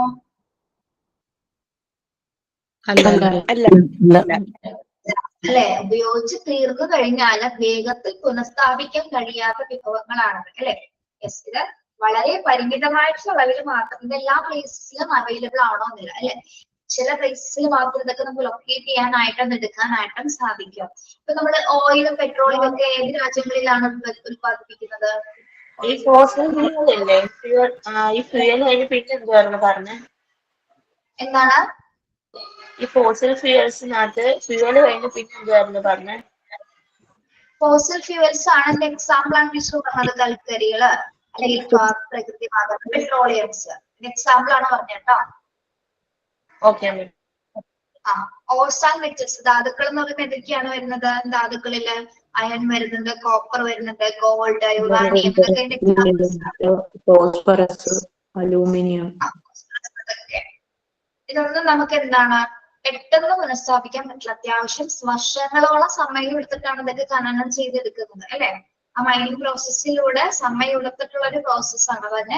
[SPEAKER 1] അല്ലെ. ഉപയോഗിച്ച് തീർന്നു കഴിഞ്ഞാൽ വേഗത്തിൽ പുനഃസ്ഥാപിക്കാൻ കഴിയാത്ത വിഭവങ്ങളാണ് അല്ലെ. യെസ്, ഇത് വളരെ പരിമിതമായിട്ടുള്ള അളവിൽ മാത്രം ഇതെല്ലാ പ്ലേസസിലും അവൈലബിൾ ആണോ എന്നില്ല അല്ലെ. ചില പ്ലേസസിൽ മാത്രം ഇതൊക്കെ നമുക്ക് ലൊക്കേറ്റ് ചെയ്യാനായിട്ടും എടുക്കാനായിട്ടും സാധിക്കും. ഇപ്പൊ നമ്മള് ഓയിലും പെട്രോളും ഒക്കെ ഏത് രാജ്യങ്ങളിലാണ് ഉത്പാദിപ്പിക്കുന്നത്?
[SPEAKER 8] ഈ ഫോസിൽ ഫ്യൂവൽ അല്ലേ? ഈ ഫ്യൂവൽ കഴിഞ്ഞ് പിന്നെ എന്തുവായിരുന്നു പറഞ്ഞേ?
[SPEAKER 1] എന്താണ്?
[SPEAKER 8] ഈ ഫോസിൽ ഫ്യൂവൽസിനകത്ത് ഫ്യൂവൽ കഴിഞ്ഞ് പിന്നെ എന്തുവായിരുന്നു പറഞ്ഞേ?
[SPEAKER 1] ഫോസിൽ ഫ്യൂവൽസ് ആണ് എന്റെ എക്സാമ്പിൾ ആണ് മിസ്റ്റർ പറഞ്ഞത്. കൽക്കരികള് അല്ലെങ്കിൽ പ്രകൃതിവാതകം, പെട്രോളിയംസ് എക്സാമ്പിൾ ആണ് പറഞ്ഞേട്ടോ.
[SPEAKER 8] ഓക്കെ.
[SPEAKER 1] ഓർസ് ആൻഡ് മെറ്റൽസ്, ധാതുക്കൾ എന്ന് പറയുമ്പോൾ എന്തൊക്കെയാണ് വരുന്നത്? ധാതുക്കളില് അയൺ വരുന്നുണ്ട്, കോപ്പർ വരുന്നുണ്ട്, ഗോൾഡ്, യുറാനിയം,
[SPEAKER 7] ഫോസ്ഫറസ്, അലൂമിനിയം.
[SPEAKER 1] ഇതൊന്നും നമുക്ക് എന്താണ് പെട്ടെന്ന് പുനഃസ്ഥാപിക്കാൻ പറ്റില്ല. അത്യാവശ്യം വർഷങ്ങളോളം സമയം എടുത്തിട്ടാണ് ഇതൊക്കെ ഖനനം ചെയ്തെടുക്കുന്നത് അല്ലെ. ആ മൈനിങ് പ്രോസസ്സിലൂടെ സമയം ഒരു പ്രോസസ്സാണ് തന്നെ.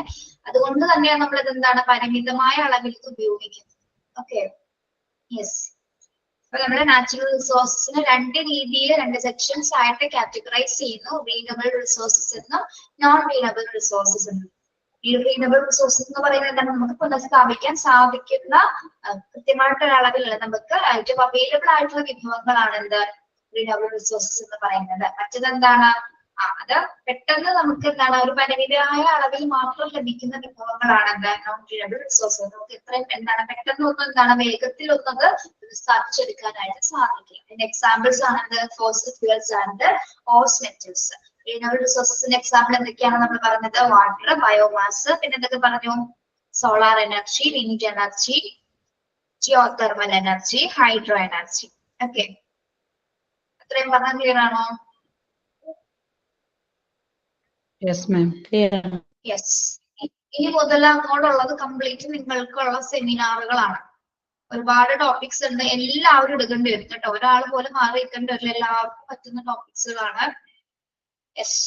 [SPEAKER 1] അതുകൊണ്ട് തന്നെയാണ് നമ്മൾ ഇത് എന്താണ് പരിമിതമായ അളവിൽ ഇത് ഉപയോഗിക്കുന്നത്. Okay, yes. അപ്പൊ നമ്മുടെ നാച്ചുറൽ റിസോഴ്സസിന് രണ്ട് രീതിയിൽ രണ്ട് സെക്ഷൻസ് ആയിട്ട് കാറ്റഗറൈസ് ചെയ്യുന്നു. റീനബിൾ റിസോഴ്സസ് എന്നും നോൺ റീനബിൾ റിസോഴ്സസ് എന്നും. ഈ റീനബിൾ റിസോഴ്സസ് എന്ന് പറയുന്നത് എന്താണ്? നമുക്ക് പുനഃസ്ഥാപിക്കാൻ സാധിക്കുന്ന കൃത്യമായിട്ടുള്ള അളവിലുള്ള നമുക്ക് ഏറ്റവും അവൈലബിൾ ആയിട്ടുള്ള വിഭവങ്ങളാണ് എന്ത് റീനബിൾ റിസോഴ്സസ് എന്ന് പറയുന്നത്. മറ്റതെന്താണ്? അത് പെട്ടെന്ന് നമുക്ക് എന്താണ് ഒരു പരിമിതമായ അളവിൽ മാത്രം ലഭിക്കുന്ന വിഭവങ്ങളാണ് എന്ത് നോൺ റീനബിൾ റിസോഴ്സസ്. നമുക്ക് ഇത്രയും എന്താണ് പെട്ടെന്ന് ഒന്നും എന്താണ് വേഗത്തിൽ ഒന്നത് സ്ഥാപിച്ചെടുക്കാനായിട്ട് സാധിക്കും. അതിന്റെ എക്സാമ്പിൾസ് ആണ് എന്ത് fossil fuels and ores metals. Renewable റിസോഴ്സസിന്റെ എക്സാമ്പിൾ എന്തൊക്കെയാണ് നമ്മൾ പറഞ്ഞത്? വാട്ടർ, ബയോമാസ്, പിന്നെ എന്തൊക്കെ പറഞ്ഞു? Solar energy, wind energy, geothermal energy, hydro energy. Okay, അത്രയും പറഞ്ഞാൽ ക്ലിയർ ആണോ?
[SPEAKER 3] Yes ma'am.
[SPEAKER 1] യെസ്. ഇനി മുതൽ അങ്ങോട്ടുള്ളത് കംപ്ലീറ്റ് നിങ്ങൾക്കുള്ള സെമിനാറുകളാണ്. ഒരുപാട് ടോപ്പിക്സ് ഉണ്ട്, എല്ലാവരും എടുക്കേണ്ടി വരും കേട്ടോ. ഒരാൾ പോലും മാറി നിൽക്കേണ്ടി വരില്ല, എല്ലാവർക്കും പറ്റുന്ന ടോപ്പിക്സുകളാണ്. യെസ്.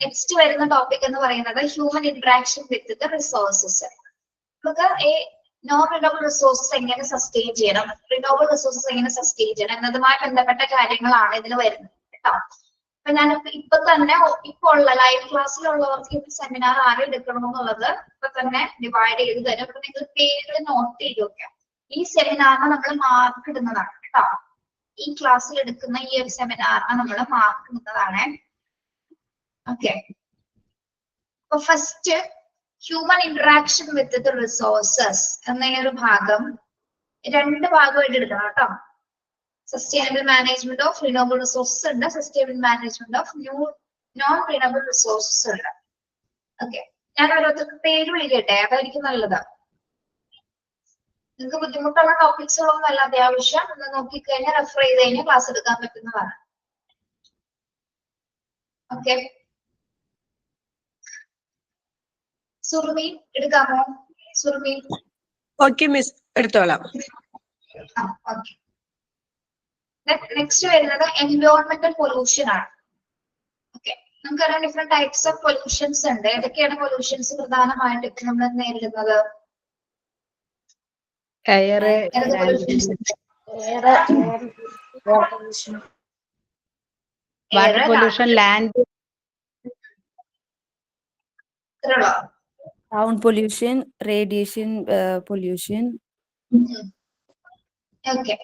[SPEAKER 1] നെക്സ്റ്റ് വരുന്ന ടോപ്പിക് എന്ന് പറയുന്നത് human interaction with the resources. നമുക്ക് നോൺ റിനോവബിൾ റിസോഴ്സസ് എങ്ങനെ സസ്റ്റെയിൻ ചെയ്യണം, റിനോവബിൾ റിസോഴ്സസ് എങ്ങനെ സസ്റ്റെയിൻ ചെയ്യണം എന്നതുമായി ബന്ധപ്പെട്ട കാര്യങ്ങളാണ് ഇതിൽ വരുന്നത് കേട്ടോ. അപ്പൊ ഞാൻ ഇപ്പൊ തന്നെ ഇപ്പൊ ഉള്ള ലൈവ് ക്ലാസ്സിലുള്ളവർക്ക് ഈ സെമിനാർ ആരും എടുക്കണമെന്നുള്ളത് ഇപ്പൊ തന്നെ ഡിവൈഡ് ചെയ്ത് തരും. അപ്പൊ നിങ്ങൾ പേരുകൾ നോട്ട് ചെയ്ത് വെക്കാം. ഈ സെമിനാറിന് നമ്മൾ മാർക്ക് ഇടുന്നതാണ് കേട്ടോ. ഈ ക്ലാസ്സിൽ എടുക്കുന്ന ഈ ഒരു സെമിനാറിന് നമ്മൾ മാർക്ക് ഇടുന്നതാണ്. ഓക്കെ, അപ്പൊ first human interaction with the resources എന്ന ഈ ഒരു ഭാഗം രണ്ട് ഭാഗമായിട്ട് എടുക്കണം കേട്ടോ. Sustainable management of renewable resources ഉണ്ട്, sustainable management of non renewable resources ഉണ്ട്. ഓക്കെ, ഞാൻ ഓരോരുത്തർക്ക് പേര് വിളിക്കട്ടെ, അതായിരിക്കും നല്ലത്. നിങ്ങൾക്ക് ബുദ്ധിമുട്ടുള്ള ടോപ്പിക്സുകളൊന്നും അല്ല, അത്യാവശ്യം ഒന്ന് നോക്കിക്കഴിഞ്ഞാൽ റെഫർ ചെയ്ത് കഴിഞ്ഞാൽ ക്ലാസ് എടുക്കാൻ പറ്റുന്നതാണ്. ഓക്കെ, സുർമി എടുക്കാമോ? സുർമി.
[SPEAKER 4] ഓക്കെ മിസ്, എടുത്തോളാം.
[SPEAKER 1] ഓക്കെ, നെക്സ്റ്റ് വരുന്നത് എൻവയോൺമെന്റൽ പൊല്യൂഷൻ ആണ്. ഓക്കെ, നമുക്കറിയാം ഡിഫറെന്റ് ടൈപ്സ് ഓഫ് പൊല്യൂഷൻസ് ഉണ്ട്. ഏതൊക്കെയാണ് പൊല്യൂഷൻസ് പ്രധാനമായിട്ട് നമ്മൾ നേരിടുന്നത്?
[SPEAKER 3] Air, water pollution, land,
[SPEAKER 9] sound pollution, radiation pollution.
[SPEAKER 1] Okay,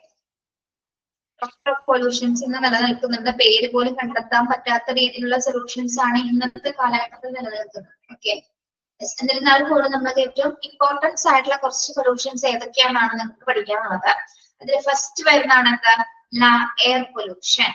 [SPEAKER 1] pollutions ഇന്ന് നിലനിൽക്കുന്നുണ്ട്. പേര് പോലും കണ്ടെത്താൻ പറ്റാത്ത രീതിയിലുള്ള സൊല്യൂഷൻസ് ആണ് ഇന്നത്തെ കാലഘട്ടത്തിൽ നിലനിൽക്കുന്നത്. ഓക്കെ, എന്നിരുന്നാലും കൂടെ നമുക്ക് ഏറ്റവും ഇമ്പോർട്ടൻസ് ആയിട്ടുള്ള കുറച്ച് സൊല്യൂഷൻസ് ഏതൊക്കെയാണെന്നാണ് നമുക്ക് പഠിക്കാനുള്ളത്. അതിൽ ഫസ്റ്റ് വരുന്നതാണ് എന്താ? Air pollution.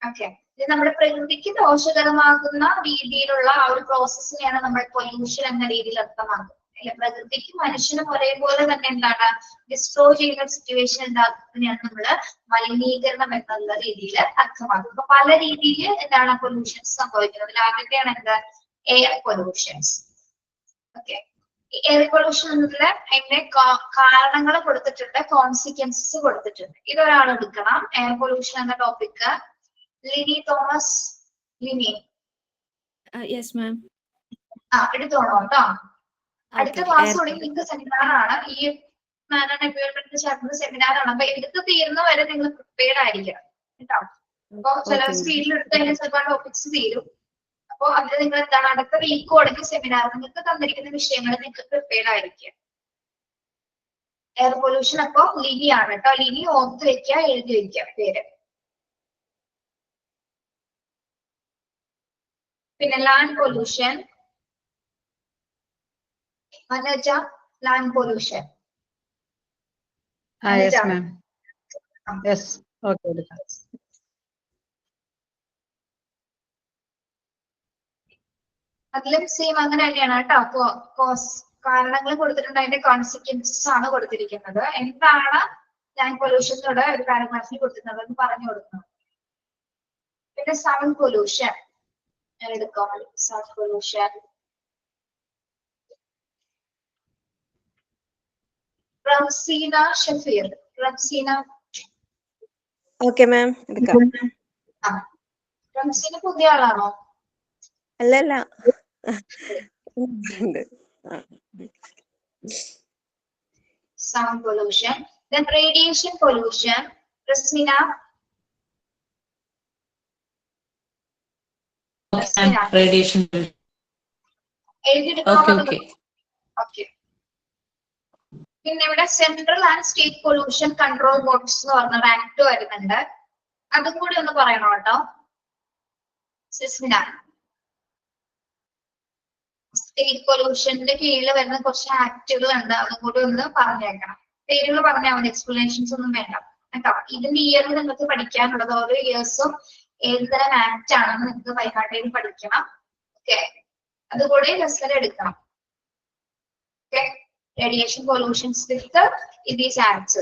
[SPEAKER 1] ഓക്കെ, ഇത് നമ്മുടെ പ്രകൃതിക്ക് ദോഷകരമാകുന്ന രീതിയിലുള്ള ആ ഒരു പ്രോസസ്സിനെയാണ് നമ്മൾ പൊല്യൂഷൻ എന്ന രീതിയിൽ അർത്ഥമാക്കുന്നത്. അല്ലെ, പ്രകൃതിക്ക് മനുഷ്യനും ഒരേപോലെ തന്നെ എന്താണ് ഡിസ്ട്രോയ് ചെയ്യുന്ന സിറ്റുവേഷൻ ഉണ്ടാക്കുന്നതിനെയാണ് നമ്മള് മലിനീകരണം എന്നുള്ള രീതിയിൽ അർത്ഥമാക്കുന്നത്. അപ്പൊ പല രീതിയിൽ എന്താണ് പൊല്യൂഷൻസ് സംഭവിക്കുന്നത്. ആദ്യത്തെയാണ് എന്താ? Air pollutions. Okay, air pollution എന്നതിൽ അതിന്റെ കാരണങ്ങൾ കൊടുത്തിട്ടുണ്ട്, കോൺസിക്വൻസസ് കൊടുത്തിട്ടുണ്ട്. ഇതൊരാൾ എടുക്കണം. എയർ പൊല്യൂഷൻ എന്ന topic Lini Thomas. Lini.
[SPEAKER 9] Yes ma'am.
[SPEAKER 1] എടുത്തോളൂ കേട്ടോ. അടുത്ത ക്ലാസ് തുടങ്ങി നിങ്ങൾക്ക് സെമിനാർ ആണ്. ഈ മാൻ ആൻഡ് എൻവയോൺമെന്റ് ചേർന്ന സെമിനാർ ആണ്. അപ്പൊ എടുത്ത് തീരുന്ന വരെ നിങ്ങൾ പ്രിപ്പയർഡ് ആയിരിക്കണം കേട്ടോ. അപ്പൊ ചില സ്പീഡിൽ എടുത്ത് കഴിഞ്ഞാൽ ചിലപ്പോൾ ടോപ്പിക്സ് തീരും. അപ്പൊ അതിൽ നിങ്ങൾ എന്താണ് അടുത്ത വീക്ക് തുടങ്ങിയ സെമിനാർ നിങ്ങൾക്ക് തന്നിരിക്കുന്ന വിഷയങ്ങൾ നിങ്ങൾക്ക് പ്രിപ്പയർഡ് ആയിരിക്കുക. എയർ പൊല്യൂഷൻ അപ്പൊ ലിനി ആണ് കേട്ടോ. ലിനി ഓർത്ത് വെക്കുക, എഴുതി വെക്കുക പേര്. പിന്നെ land pollution. Manaja, land pollution.
[SPEAKER 3] yes ma'am. Yes, okay.
[SPEAKER 1] അതിലും സെയിം അങ്ങനെ തന്നെയാണ് കേട്ടോ. കാരണങ്ങൾ കൊടുത്തിട്ടുണ്ട്, അതിന്റെ കോൺസിക്വൻസസ് ആണ് കൊടുത്തിരിക്കുന്നത്. എന്താണ് ലാൻഡ് പൊല്യൂഷനോട് ഒരു പാരഗ്രാഫിൽ കൊടുത്തിട്ടുള്ളത് എന്ന് പറഞ്ഞു കൊടുക്കണം. പിന്നെ സൗണ്ട് പൊല്യൂഷൻ എടുക്കാം. Sound pollution. Ramseena Shafeer. Ramseena.
[SPEAKER 4] Okay ma'am, എടുക്കാം.
[SPEAKER 1] ഫ്രണ്ട്സിന് പുതിയ ആളാണോ?
[SPEAKER 9] അല്ലല്ല.
[SPEAKER 1] Sound pollution. Then radiation pollution. Rasmina.
[SPEAKER 7] Radiation.
[SPEAKER 1] എഴുതിയെടുക്കാവുന്നത്.
[SPEAKER 7] ഓക്കെ.
[SPEAKER 1] ഓക്കെ. പിന്നെ ഇവിടെ central and state pollution control boards എന്ന് പറഞ്ഞ ആക്ട് വരുന്നുണ്ട്. അതും കൂടി ഒന്ന് പറയണം കേട്ടോ. സിസ്മിന. സ്റ്റേറ്റ് പൊല്യൂഷന്റെ കീഴിൽ വരുന്ന കുറച്ച് ആക്ടുകൾ ഉണ്ട്, അതും കൂടി ഒന്ന് പറഞ്ഞേക്കണം. പേരുകൾ പറഞ്ഞാൽ മതി, എക്സ്പ്ലനേഷൻസ് ഒന്നും വേണ്ട കേട്ടോ. ഇതിന്റെ ഇയറിൽ നിങ്ങൾക്ക് പഠിക്കാനുള്ളത് ഓരോ ഇയേഴ്സും ഏത് തരം ആക്ട് ആണെന്ന് നിങ്ങൾക്ക് വൈകാട്ടയിൽ പഠിക്കണം. ഓക്കെ, അതുകൂടെ ലെസൺ എടുക്കണം. Okay, radiation pollutions with these acts.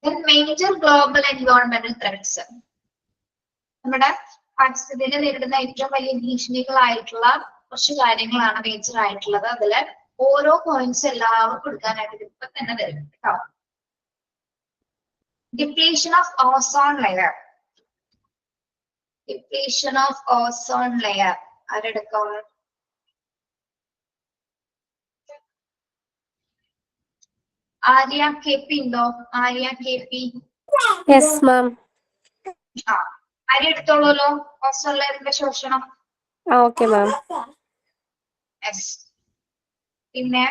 [SPEAKER 1] Then major global environmental threats. നമ്മുടെ പരിസ്ഥിതിയെ നേരിടുന്ന ഏറ്റവും വലിയ ഭീഷണികളായിട്ടുള്ള കുറച്ച് കാര്യങ്ങളാണ് മേജർ ആയിട്ടുള്ളത്. അതില് ഓരോ പോയിന്റ്സ് എല്ലാവർക്കും എടുക്കാനായിട്ട് ഇപ്പൊ തന്നെ വരും കേട്ടോ. Depletion of ozone layer. Depletion of ozone layer ആരെടുക്കാം? ആര്യ കെ പി ഉണ്ടോ? Arya K P?
[SPEAKER 9] Yes ma'am.
[SPEAKER 1] ആ, ആര്യ എടുത്തോളൂല്ലോ ഓസോൺ ലെയറിന്റെ ശോഷണം.
[SPEAKER 9] Okay ma'am.
[SPEAKER 1] പിന്നെ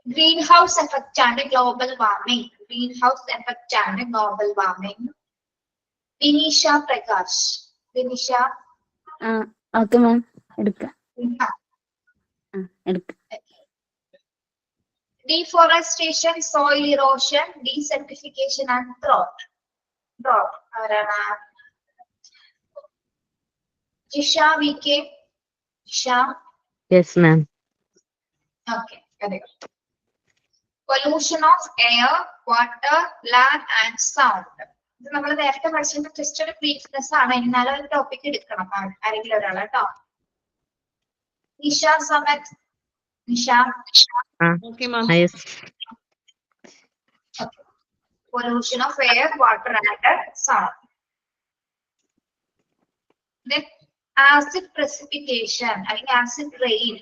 [SPEAKER 1] ഗ്രീൻ ഹൗസ് എഫക്റ്റ് ആണ് global warming. Greenhouse effect ആണ് global warming. Vinisha Prakash. Vinisha.
[SPEAKER 9] Okay ma'am, എടുക്കാം.
[SPEAKER 1] Deforestation, soil erosion, desertification and drought. Drought. ആരാണ്? Jisha V K. Jisha.
[SPEAKER 5] Yes ma'am.
[SPEAKER 1] Okay, very good. Pollution of air, water, land and sound. ഇത് നമ്മൾ നേരത്തെ പഠിച്ചിട്ട് just ഒരു ബ്രീഫ്നെസ് ആണ്, എന്നാലും ഒരു ടോപ്പിക് എടുക്കണം ആരെങ്കിലും ഒരാൾ കേട്ടോ. Nisha Samath. Nisha. Pollution of air, water and sound. Then acid precipitation അല്ലെങ്കിൽ acid rain.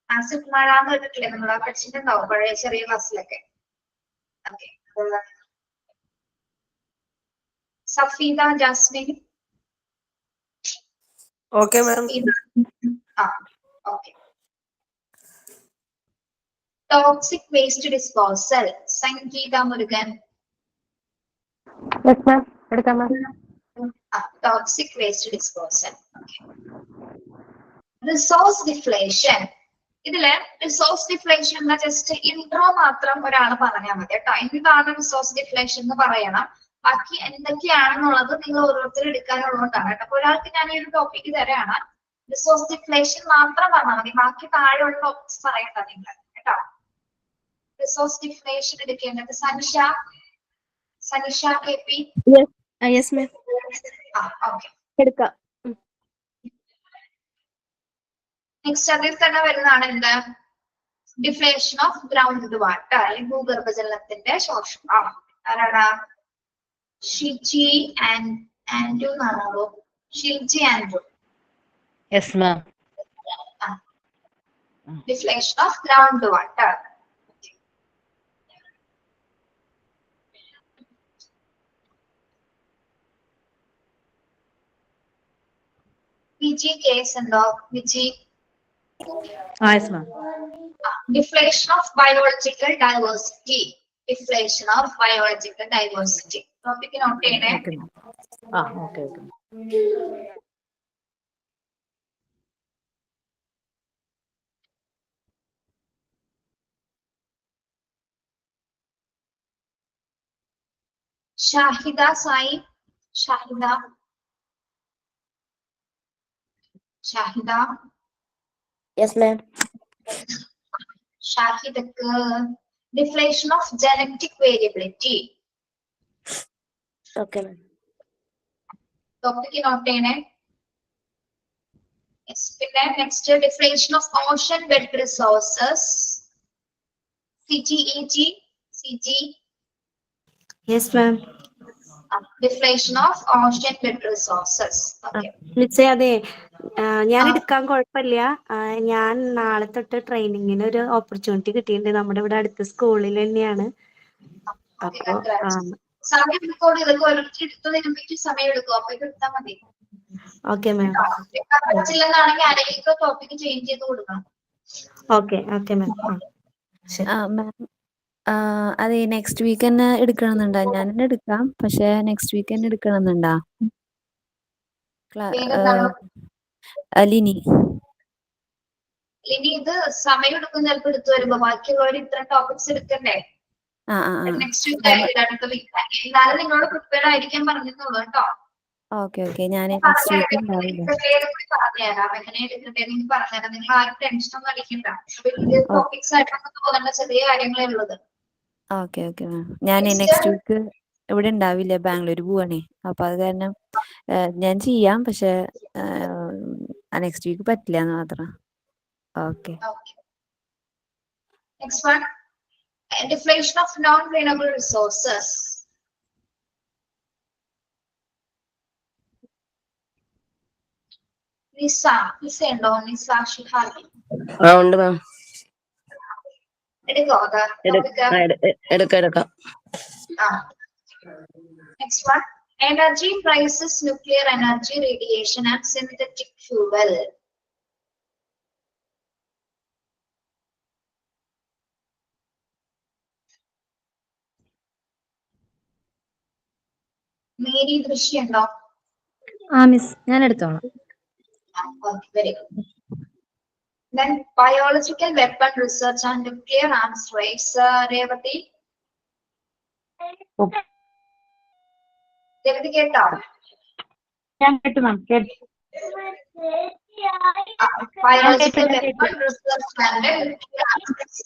[SPEAKER 1] ആസിഡ് മഴ എന്ന് കേട്ടിട്ടില്ലേ? നമ്മൾ പഠിച്ചിട്ടുണ്ടാവും പഴയ ചെറിയ ക്ലാസ്സിലൊക്കെ. Okay, Safeeda Jasmine.
[SPEAKER 4] Okay ma'am.
[SPEAKER 1] Okay. Toxic waste disposal. Sangeetha Murugan.
[SPEAKER 9] Yes ma'am, എടുക്കാം ma'am.
[SPEAKER 1] Toxic waste disposal. Resource deflation. ഇതില് റിസോഴ്സ് ഡിഫ്ലേഷൻ എന്ന ജസ്റ്റ് ഇൻട്രോ മാത്രം ഒരാൾ പറഞ്ഞാൽ മതി കേട്ടോ. എന്താണ് റിസോഴ്സ് ഡിഫ്ലേഷൻ എന്ന് പറയണം, ബാക്കി എന്തൊക്കെയാണെന്നുള്ളത് നിങ്ങൾ ഓരോരുത്തരും എടുക്കാനുള്ളതുകൊണ്ടാണ് കേട്ടോ. അപ്പൊ ഒരാൾക്ക് ഞാൻ ഈ ഒരു ടോപ്പിക്ക് തരാണ്, റിസോഴ്സ് ഡിഫ്ലേഷൻ മാത്രം പറഞ്ഞാൽ മതി, ബാക്കി താഴെയുള്ള ടോപ്പിക്സ് പറയണ്ട നിങ്ങൾ കേട്ടോ. റിസോഴ്സ് ഡിഫ്ലേഷൻ എടുക്കേണ്ടത് Sanisha. Sanisha K P.
[SPEAKER 9] Yes മാം,
[SPEAKER 1] ഓക്കെ,
[SPEAKER 9] എടുക്കാം.
[SPEAKER 1] നെക്സ്റ്റ് അതിൽ തന്നെ വരുന്നതാണ് എന്ത്? ഡിഫ്ലേഷൻ ഓഫ് ഗ്രൗണ്ട് വാട്ടർ അല്ലെങ്കിൽ ഭൂഗർഭജലത്തിന്റെ ശോഷണം. ആരാണ്? ഷിജി ആൻഡ്രു എന്നാണോ? Shilji Andrew.
[SPEAKER 5] Yes ma'am.
[SPEAKER 1] Deflation of ground water. Viji case ഉണ്ടോ? Viji.
[SPEAKER 5] Yes ma'am.
[SPEAKER 1] Deflation of biological diversity. Deflation of biological diversity. Topic note ചെയ്യണേ.
[SPEAKER 5] ഓക്കെ.
[SPEAKER 1] ഷാഹിദ സായി. ഷാഹിദ. ഷാഹിദ.
[SPEAKER 9] Yes ma'am.
[SPEAKER 1] ഷാഹിദക്ക് deflation of genetic variability.
[SPEAKER 9] Okay ma'am.
[SPEAKER 1] Topic note ചെയ്യണേ. പിന്നെ next deflation of ocean bed resources. CGEG. CG.
[SPEAKER 9] Yes ma'am.
[SPEAKER 1] Deflation of ocean bed resources. Okay,
[SPEAKER 4] മിസ്സേ അതെ, ഞാൻ എടുക്കാൻ കുഴപ്പമില്ല. ഞാൻ നാളെ തൊട്ട് ട്രെയിനിങ്ങിന് ഒരു ഓപ്പർച്യൂണിറ്റി കിട്ടിയിട്ടുണ്ട്. നമ്മുടെ ഇവിടെ അടുത്ത സ്കൂളിൽ തന്നെയാണ്. അപ്പൊ
[SPEAKER 1] സമയം എടുക്കോട്, ഇതൊക്കെ ഓരോരുത്തർ എടുത്തു തരുമ്പോഴേക്കും സമയം എടുക്കും. അപ്പൊ ഇത് എടുത്താൽ മതി.
[SPEAKER 4] Okay ma'am.
[SPEAKER 1] പറ്റില്ലെന്നാണെങ്കിൽ ആരെങ്കിലും ടോപ്പിക് ചേഞ്ച് ചെയ്ത് കൊടുക്കണം.
[SPEAKER 4] Okay okay ma'am.
[SPEAKER 9] മാം അതെ, നെക്സ്റ്റ് വീക്ക് തന്നെ എടുക്കണമെന്നുണ്ടോ? ഞാൻ തന്നെ എടുക്കാം, പക്ഷെ നെക്സ്റ്റ് വീക്ക് തന്നെ എടുക്കണമെന്നുണ്ടോ? ലിനി
[SPEAKER 1] ഇനി ഇത് സമയം എടുക്കും ചിലപ്പോൾ എടുത്തു വരുമ്പോ. ബാക്കിയുള്ളവർ ഇത്ര ടോപ്പിക്സ് എടുക്കണ്ടേ? നെക്സ്റ്റ് വീക്ക് ആയിരിക്കും, അടുത്ത വീക്ക്. എന്നാലും നിങ്ങളോട് പ്രിപ്പയർ ആയിരിക്കാൻ പറഞ്ഞിട്ടുള്ളൂ കേട്ടോ.
[SPEAKER 9] ഓക്കെ ഓക്കെ, ഞാൻ നെക്സ്റ്റ് വീക്ക് ഉണ്ടാവില്ല.
[SPEAKER 1] പറഞ്ഞുതരാം എങ്ങനെ എടുക്കണ്ടേന്ന് പറഞ്ഞുതരാം. നിങ്ങൾ ആരും ടെൻഷൻ ഒന്നും അടിക്കണ്ട. വലിയ ടോപ്പിക്സ് ആയിട്ടൊന്നും തോന്നേണ്ട, ചെറിയ കാര്യങ്ങളേ ഉള്ളത്.
[SPEAKER 9] Okay okay ma'am. ഞാൻ നെക്സ്റ്റ് വീക്ക് ഇവിടെ ഉണ്ടാവില്ല, ബാംഗ്ലൂർ പോവാണേ. അപ്പൊ അത് കാരണം ഞാൻ ചെയ്യാം, പക്ഷെ നെക്സ്റ്റ് വീക്ക് പറ്റില്ല എന്ന് മാത്രം. Okay.
[SPEAKER 1] Next one, deflation of non-renewable resources. നിസ ഉണ്ടോ? നിസ ഷിഹാബി
[SPEAKER 10] ഉണ്ട് മാം.
[SPEAKER 1] എടുക്കോ?
[SPEAKER 10] എടുക്കാം.
[SPEAKER 1] Next one, energy prices, nuclear energy, radiation and synthetic fuel. Mary ദൃശ്യമുണ്ടോ?
[SPEAKER 9] മിസ്, ഞാൻ എടുത്തോളാം.
[SPEAKER 1] Very good. Then biological weapon research and nuclear arms race. Revathi കേട്ടോ?
[SPEAKER 5] ഞാൻ കേട്ടു മാം, കേട്ടു.
[SPEAKER 1] Biological weapon research and nuclear arms race.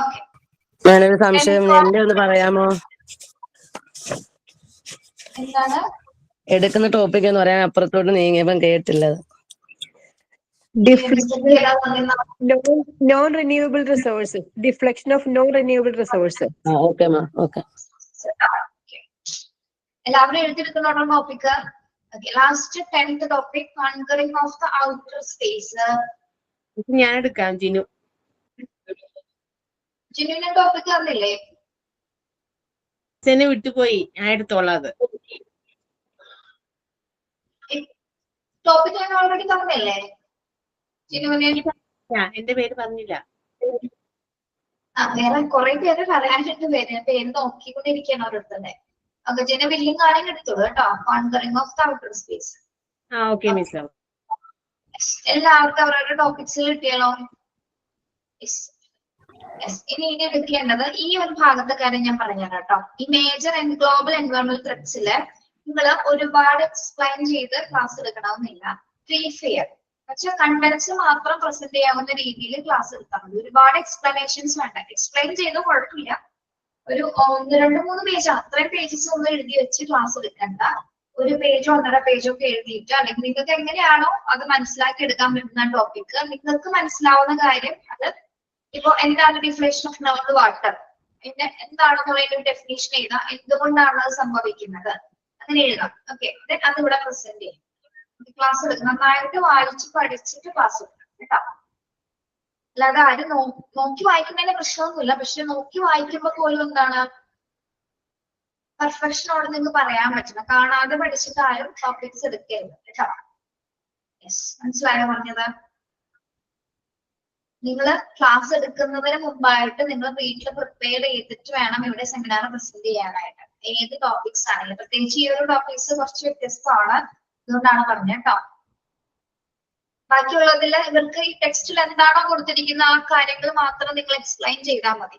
[SPEAKER 1] Okay.
[SPEAKER 10] ഞാനൊരു സംശയം, എന്റെ ഒന്ന് പറയാമോ?
[SPEAKER 1] എന്താണ്
[SPEAKER 10] എടുക്കുന്ന ടോപ്പിക് എന്ന് പറയാൻ അപ്പുറത്തോട്ട് നീങ്ങിയപ്പം കേട്ടില്ല.
[SPEAKER 4] Non renewable resources, deflection of non renewable resources.
[SPEAKER 10] Okay ma'am. Okay,
[SPEAKER 1] എല്ലാവരും എഴുതിയെടുക്കുന്ന topic. Last 10th topic, conquering of the outer space.
[SPEAKER 4] ഞാൻ എടുക്കാം.
[SPEAKER 1] ജിനുവിന്റെ ടോപ്പിക് തന്നില്ലേ?
[SPEAKER 4] വിട്ടുപോയി, ഞാൻ എടുത്തോളാം. അത്
[SPEAKER 1] ടോപ്പിക് ഞാൻ ഓൾറെഡി തന്നല്ലേ ജിനുവിനെ?
[SPEAKER 4] എന്റെ പേര് പറഞ്ഞില്ല.
[SPEAKER 1] വേറെ കുറെ പേര് പറയാനായിട്ട് പേര് നോക്കിക്കൊണ്ടിരിക്കുകയാണ് ഓരോരുത്തരുടെ. അഗജനെ വലിയ കാര്യം എടുത്തോളൂ കേട്ടോ. Conquering of the outer space.
[SPEAKER 4] Okay miss.
[SPEAKER 1] എല്ലാവർക്കും അവരുടെ ടോപ്പിക്സ് കിട്ടിയാലോ? ഇനി എടുക്കേണ്ടത് ഈ ഒരു ഭാഗത്തെ കാര്യം ഞാൻ പറഞ്ഞുതരാം കേട്ടോ. ഈ മേജർ ആൻഡ് ഗ്ലോബൽ എൻവയോൺമെന്റൽ ത്രെറ്റ്സില് നിങ്ങൾ ഒരുപാട് എക്സ്പ്ലെയിൻ ചെയ്ത് ക്ലാസ് എടുക്കണമെന്നില്ല. ബ്രീഫ് ചെയ്യാം, പക്ഷെ കണ്ടൻസ് മാത്രം പ്രസന്റ് ചെയ്യാവുന്ന രീതിയിൽ ക്ലാസ് എടുത്താൽ മതി. ഒരുപാട് എക്സ്പ്ലനേഷൻസ് വേണ്ട. എക്സ്പ്ലെയിൻ ചെയ്ത് കുഴപ്പമില്ല. ഒരു 1-2-3 പേജ്, അത്രയും പേജസ് ഒന്നും എഴുതി വെച്ച് ക്ലാസ് എടുക്കണ്ട. ഒരു പേജോ 1.5 പേജോ ഒക്കെ എഴുതിയിട്ട്, അല്ലെങ്കിൽ നിങ്ങൾക്ക് എങ്ങനെയാണോ അത് മനസ്സിലാക്കി എടുക്കാൻ പറ്റുന്ന ടോപ്പിക്, നിങ്ങൾക്ക് മനസ്സിലാവുന്ന കാര്യം, അത് ഇപ്പൊ എന്താണ് ഡിഫ്ലേഷൻ ഓഫ് നോൺ വാട്ടർ, പിന്നെ എന്താണെന്നുള്ള ഡെഫിനേഷൻ എഴുതാം, എന്തുകൊണ്ടാണ് അത് സംഭവിക്കുന്നത്, അങ്ങനെ എഴുതാം. ഓക്കെ, അത് ഇവിടെ പ്രസന്റ് ചെയ്യും. ക്ലാസ് എടുക്കും. നന്നായിട്ട് വായിച്ച് പഠിച്ചിട്ട് ക്ലാസ് എടുക്കണം കേട്ടോ. അല്ലാതെ ആരും നോക്കി വായിക്കുന്നതിന് പ്രശ്നമൊന്നുമില്ല. പക്ഷെ നോക്കി വായിക്കുമ്പോ പോലും എന്താണ് പെർഫെക്ഷനോട് നിങ്ങൾക്ക് പറയാൻ പറ്റണം. കാണാതെ പഠിച്ചിട്ട് ആരും ടോപ്പിക്സ് എടുക്കരുത് കേട്ടോ. മനസ്സിലായോ പറഞ്ഞത്? നിങ്ങൾ ക്ലാസ് എടുക്കുന്നതിന് മുമ്പായിട്ട് നിങ്ങൾ വീട്ടിൽ പ്രിപ്പയർ ചെയ്തിട്ട് വേണം ഇവിടെ സെമിനാർ പ്രസന്റ് ചെയ്യാനായിട്ട്. ഏത് ടോപ്പിക്സ് ആണെങ്കിലും, പ്രത്യേകിച്ച് ഈ ഒരു ടോപ്പിക്സ് കുറച്ച് വ്യത്യസ്തമാണ്, അതുകൊണ്ടാണ് പറഞ്ഞത് കേട്ടോ. ബാക്കിയുള്ളതിൽ ഇവർക്ക് ഈ ടെക്സ്റ്റിൽ എന്താണോ കൊടുത്തിരിക്കുന്ന ആ കാര്യങ്ങൾ മാത്രം നിങ്ങൾ എക്സ്പ്ലെയിൻ ചെയ്താൽ മതി.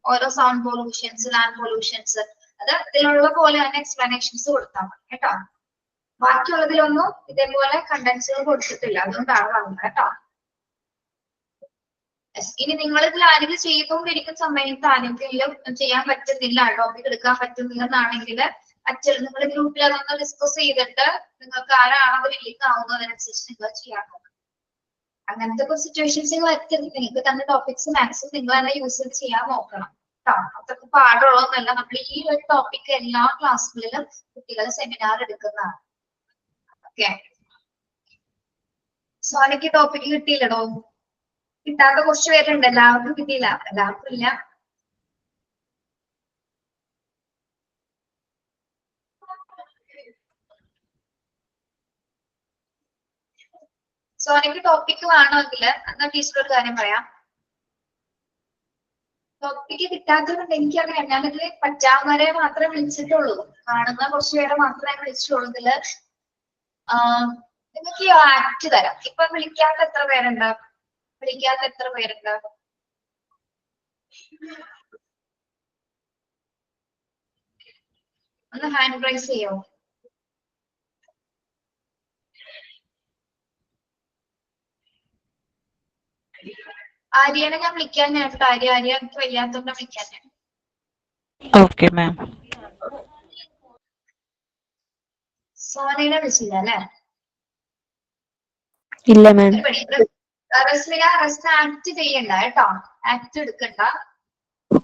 [SPEAKER 1] ഓരോ സൗണ്ട് പൊല്യൂഷൻസ്, ലാൻഡ് പൊല്യൂഷൻസ്, അത് ഇതിലുള്ള പോലെ തന്നെ എക്സ്പ്ലനേഷൻസ് കൊടുത്താൽ മതി കേട്ടോ. ബാക്കിയുള്ളതിലൊന്നും ഇതേപോലെ കണ്ടൻസുകൾ കൊടുത്തിട്ടില്ല, അതുകൊണ്ടാണ് പറഞ്ഞത് കേട്ടോ. ഇനി നിങ്ങൾ ഇതിൽ ആരെങ്കിലും ചെയ്തുകൊണ്ടിരിക്കുന്ന സമയത്ത് ആരെങ്കിലും ചെയ്യാൻ പറ്റുന്നില്ല, ടോപ്പിക് എടുക്കാൻ പറ്റുന്നില്ല എന്നാണെങ്കിൽ നിങ്ങൾ ഗ്രൂപ്പിൽ അതൊന്ന് ഡിസ്കസ് ചെയ്തിട്ട് നിങ്ങൾക്ക് ആരാണത് വില്ലിങ് ആവുന്നതിനനുസരിച്ച് നിങ്ങൾ ചെയ്യാൻ നോക്കണം. അങ്ങനത്തെ കുറച്ച് സിറ്റുവേഷൻസ് വരുത്തരുത്. നിങ്ങൾക്ക് തന്നെ ടോപ്പിക്സ് മാക്സിമം നിങ്ങൾ തന്നെ യൂസ് ചെയ്യാൻ നോക്കണം കേട്ടോ. അത്രക്ക് പാടുള്ളതൊന്നല്ല. നമ്മൾ ഈ ഒരു ടോപ്പിക് എല്ലാ ക്ലാസ്സുകളിലും കുട്ടികൾ സെമിനാർ എടുക്കുന്നതാണ്. ഓക്കെ, സോനയ്ക്ക് ടോപ്പിക് കിട്ടിയില്ലടോ? കിട്ടാത്ത കുറച്ച് പേരുണ്ട്, എല്ലാവർക്കും കിട്ടിയില്ല. എല്ലാവർക്കും ഇല്ല. സോനയ്ക്ക് ടോപ്പിക് വേണമെങ്കിൽ എന്നാ ടീച്ചർ ഒരു കാര്യം പറയാം. ടോപ്പിക് കിട്ടാത്തതുകൊണ്ട് എനിക്കറിയാം, ഞാനിതിൽ പറ്റാവുന്നവരെ മാത്രമേ വിളിച്ചിട്ടുള്ളൂ. കാണുന്ന കുറച്ച് പേരെ മാത്രമേ വിളിച്ചിട്ടുള്ളൂ. ഇതില് നിങ്ങൾക്ക് ഈ ആക്ട് തരാം. ഇപ്പൊ വിളിക്കാത്ത എത്ര പേരുണ്ട്? വിളിക്കാത്ത എത്ര പേരുണ്ട്? ഒന്ന് ഹാൻഡ് റൈസ് ചെയ്യോ? ആര്യനെ ഞാൻ വിളിക്കാൻ കേട്ടോ. ആര്യ എനിക്ക് വയ്യാത്തോണ്ട് വിളിക്കാൻ ഞാൻ.
[SPEAKER 2] Okay ma'am.
[SPEAKER 1] സോനയെ വിളിച്ചില്ല അല്ലേ?
[SPEAKER 9] ഇല്ല മാം.
[SPEAKER 1] റസ്മിന ആക്ട് ചെയ്യണ്ട കേട്ടോ, ആക്ട് എടുക്കണ്ട.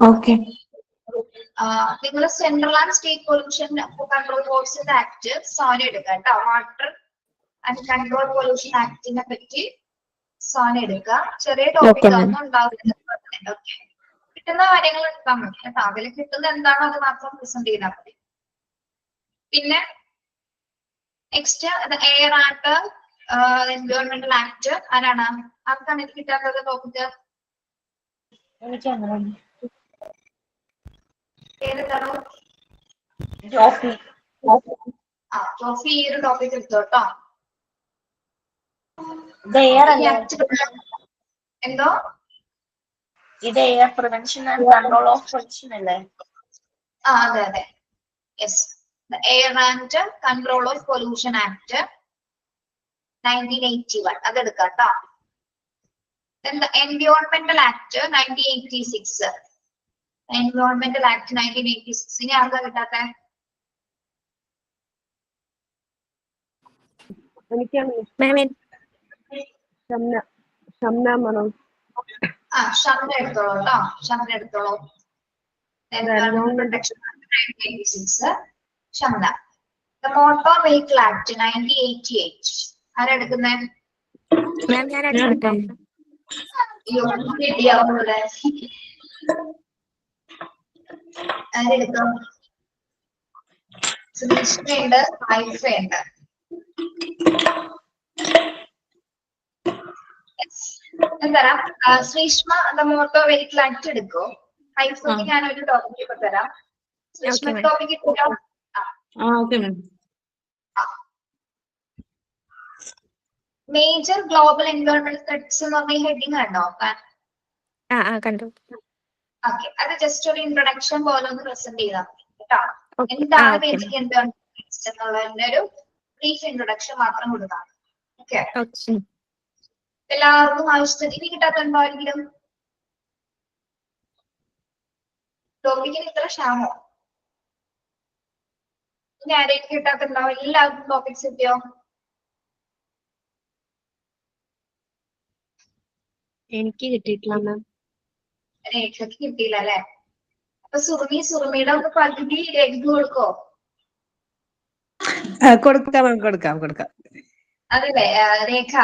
[SPEAKER 9] ഓക്കെ.
[SPEAKER 1] നിങ്ങൾ central and state pollution control ബോർഡ്സിന്റെ ആക്ട് സോന എടുക്കുക കേട്ടോ. വാട്ടർ ആൻഡ് കൺട്രോൾ പൊല്യൂഷൻ ആക്ടിനെ പറ്റി സോന എടുക്കുക. ചെറിയ ടോപ്പിക് ഒന്നും ഉണ്ടാവില്ല. ഓക്കെ, കിട്ടുന്ന കാര്യങ്ങൾ എടുത്താൽ മതി കേട്ടോ. അതിൽ കിട്ടുന്ന എന്താണോ അത് മാത്രം പ്രസന്റ് ചെയ്താൽ മതി. പിന്നെ നെക്സ്റ്റ് എയർ ആൻഡ് എൻവയോൺമെന്റൽ ആക്ട് ആരാണ്? ആർക്കാണ് ഇത് കിട്ടാത്തത് ടോപ്പിക്? ഏതെന്താണോ? ജോഫി ഈ ഒരു ടോപ്പിക് എടുത്തു കേട്ടോ. എന്തോ
[SPEAKER 8] ഇത് air prevention and control of pollution അല്ലേ?
[SPEAKER 1] അതെ അതെ, yes. Air and control of pollution act 1981 അതെടുക്കാം കേട്ടോ. എൻവയോൺമെന്റൽ ആക്ട് 1986. എൻവയോൺമെന്റൽ ആക്ട് 1986 ഇനി ആർക്കാ കിട്ടാത്ത? ഷംന എടുത്തോളൂ കേട്ടോ. ഷംന എടുത്തോളൂ. Environmental Protection Act 1986. Shamna. The Motor Vehicle Act 1988 ആരാ എടുക്കുന്നേ? ആരെടുക്കും? ശ്രീഷ്മയുണ്ട്, ഹൈഫയുണ്ട്. തരാം. ശ്രീഷ്മ മോട്ടോർ വെഹിക്കിൾ ആക്ട് എടുക്കോ? ഹൈഫയ്ക്ക് ഞാനൊരു ടോപ്പിക് ഇപ്പൊ തരാം. ശ്രീഷ്മ ടോപ്പിക് ഇട്ടോ? മേജർ ഗ്ലോബൽ എൻവയോൺമെന്റൽ ത്രെറ്റ്സ് എന്ന് പറഞ്ഞ ഹെഡിങ് കണ്ടോ?
[SPEAKER 9] കണ്ടു.
[SPEAKER 1] ഓക്കെ, അത് ജസ്റ്റ് ഒരു ഇൻട്രൊഡക്ഷൻ പോലെ ഒന്ന് പ്രസന്റ് ചെയ്താൽ മതി കേട്ടോ. എന്താണ് ബേസിക് എൻവയോൺമെന്റൽ ത്രെറ്റ്സ് എന്നുള്ളതിന്റെ ഒരു ബ്രീഫ് ഇൻട്രൊഡക്ഷൻ മാത്രം കൊടുക്കാം. ഓക്കെ, എല്ലാവർക്കും ആവശ്യത്തിന് ഇനി കിട്ടാത്തുണ്ടോ? ആരെങ്കിലും ടോപ്പിക്കിന് ഇത്ര ക്ഷാമോ? ഇനി ആരെയും കിട്ടാത്തുണ്ടോ? എല്ലാവർക്കും ടോപ്പിക്സ് കിട്ടിയോ?
[SPEAKER 4] എനിക്ക് കിട്ടിയിട്ടില്ല മാം.
[SPEAKER 1] രേഖക്ക് കിട്ടിയില്ല അല്ലെ? അപ്പൊ സുറുമിയുടെ ഒന്ന് പകുതി രേഖ കൊടുക്കോ?
[SPEAKER 3] കൊടുക്കാം.
[SPEAKER 1] അതല്ലേ Rekha,